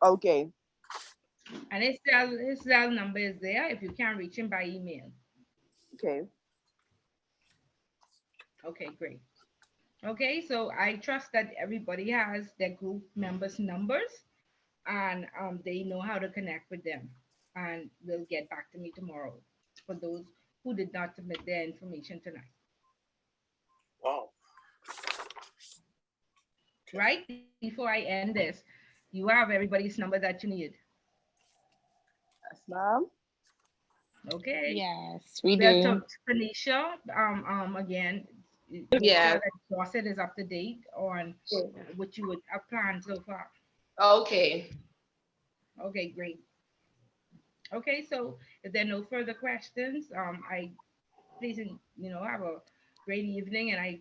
okay, And his cell number is there if you can't reach him by email. okay. Okay, great. Okay, so I trust that everybody has their group members' numbers, and they know how to connect with them. And will get back to me tomorrow for those who did not submit their information tonight. Wow. Right? Before I end this, you have everybody's number that you need. Yes, ma'am. Okay. Yes, we Well, do. so Tanisha, again, make sure Yes. that Dorset is up to date on what you would have planned so far. Okay. Okay, great. Okay, so if there are no further questions, I please, have a great evening, and I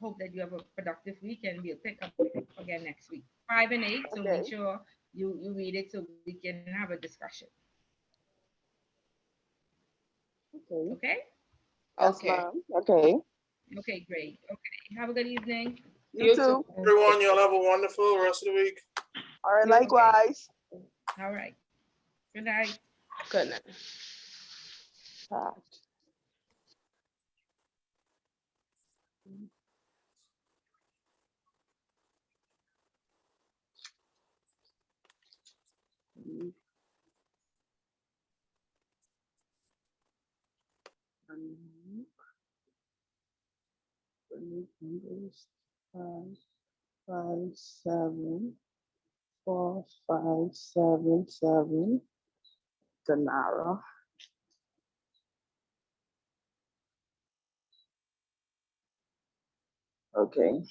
hope that you have a productive week, and we'll pick up again next week. 5 and 8, so Okay, make sure you read it so we can have a discussion. okay. Okay? Yes, Okay. ma'am. Okay. Okay, great. Okay, have a good evening. You You too. too. Everyone, y'all have a wonderful rest of the week. All right, Okay, likewise. all right. Good night. Good night. That. Numbers 5574577 Denara. Okay.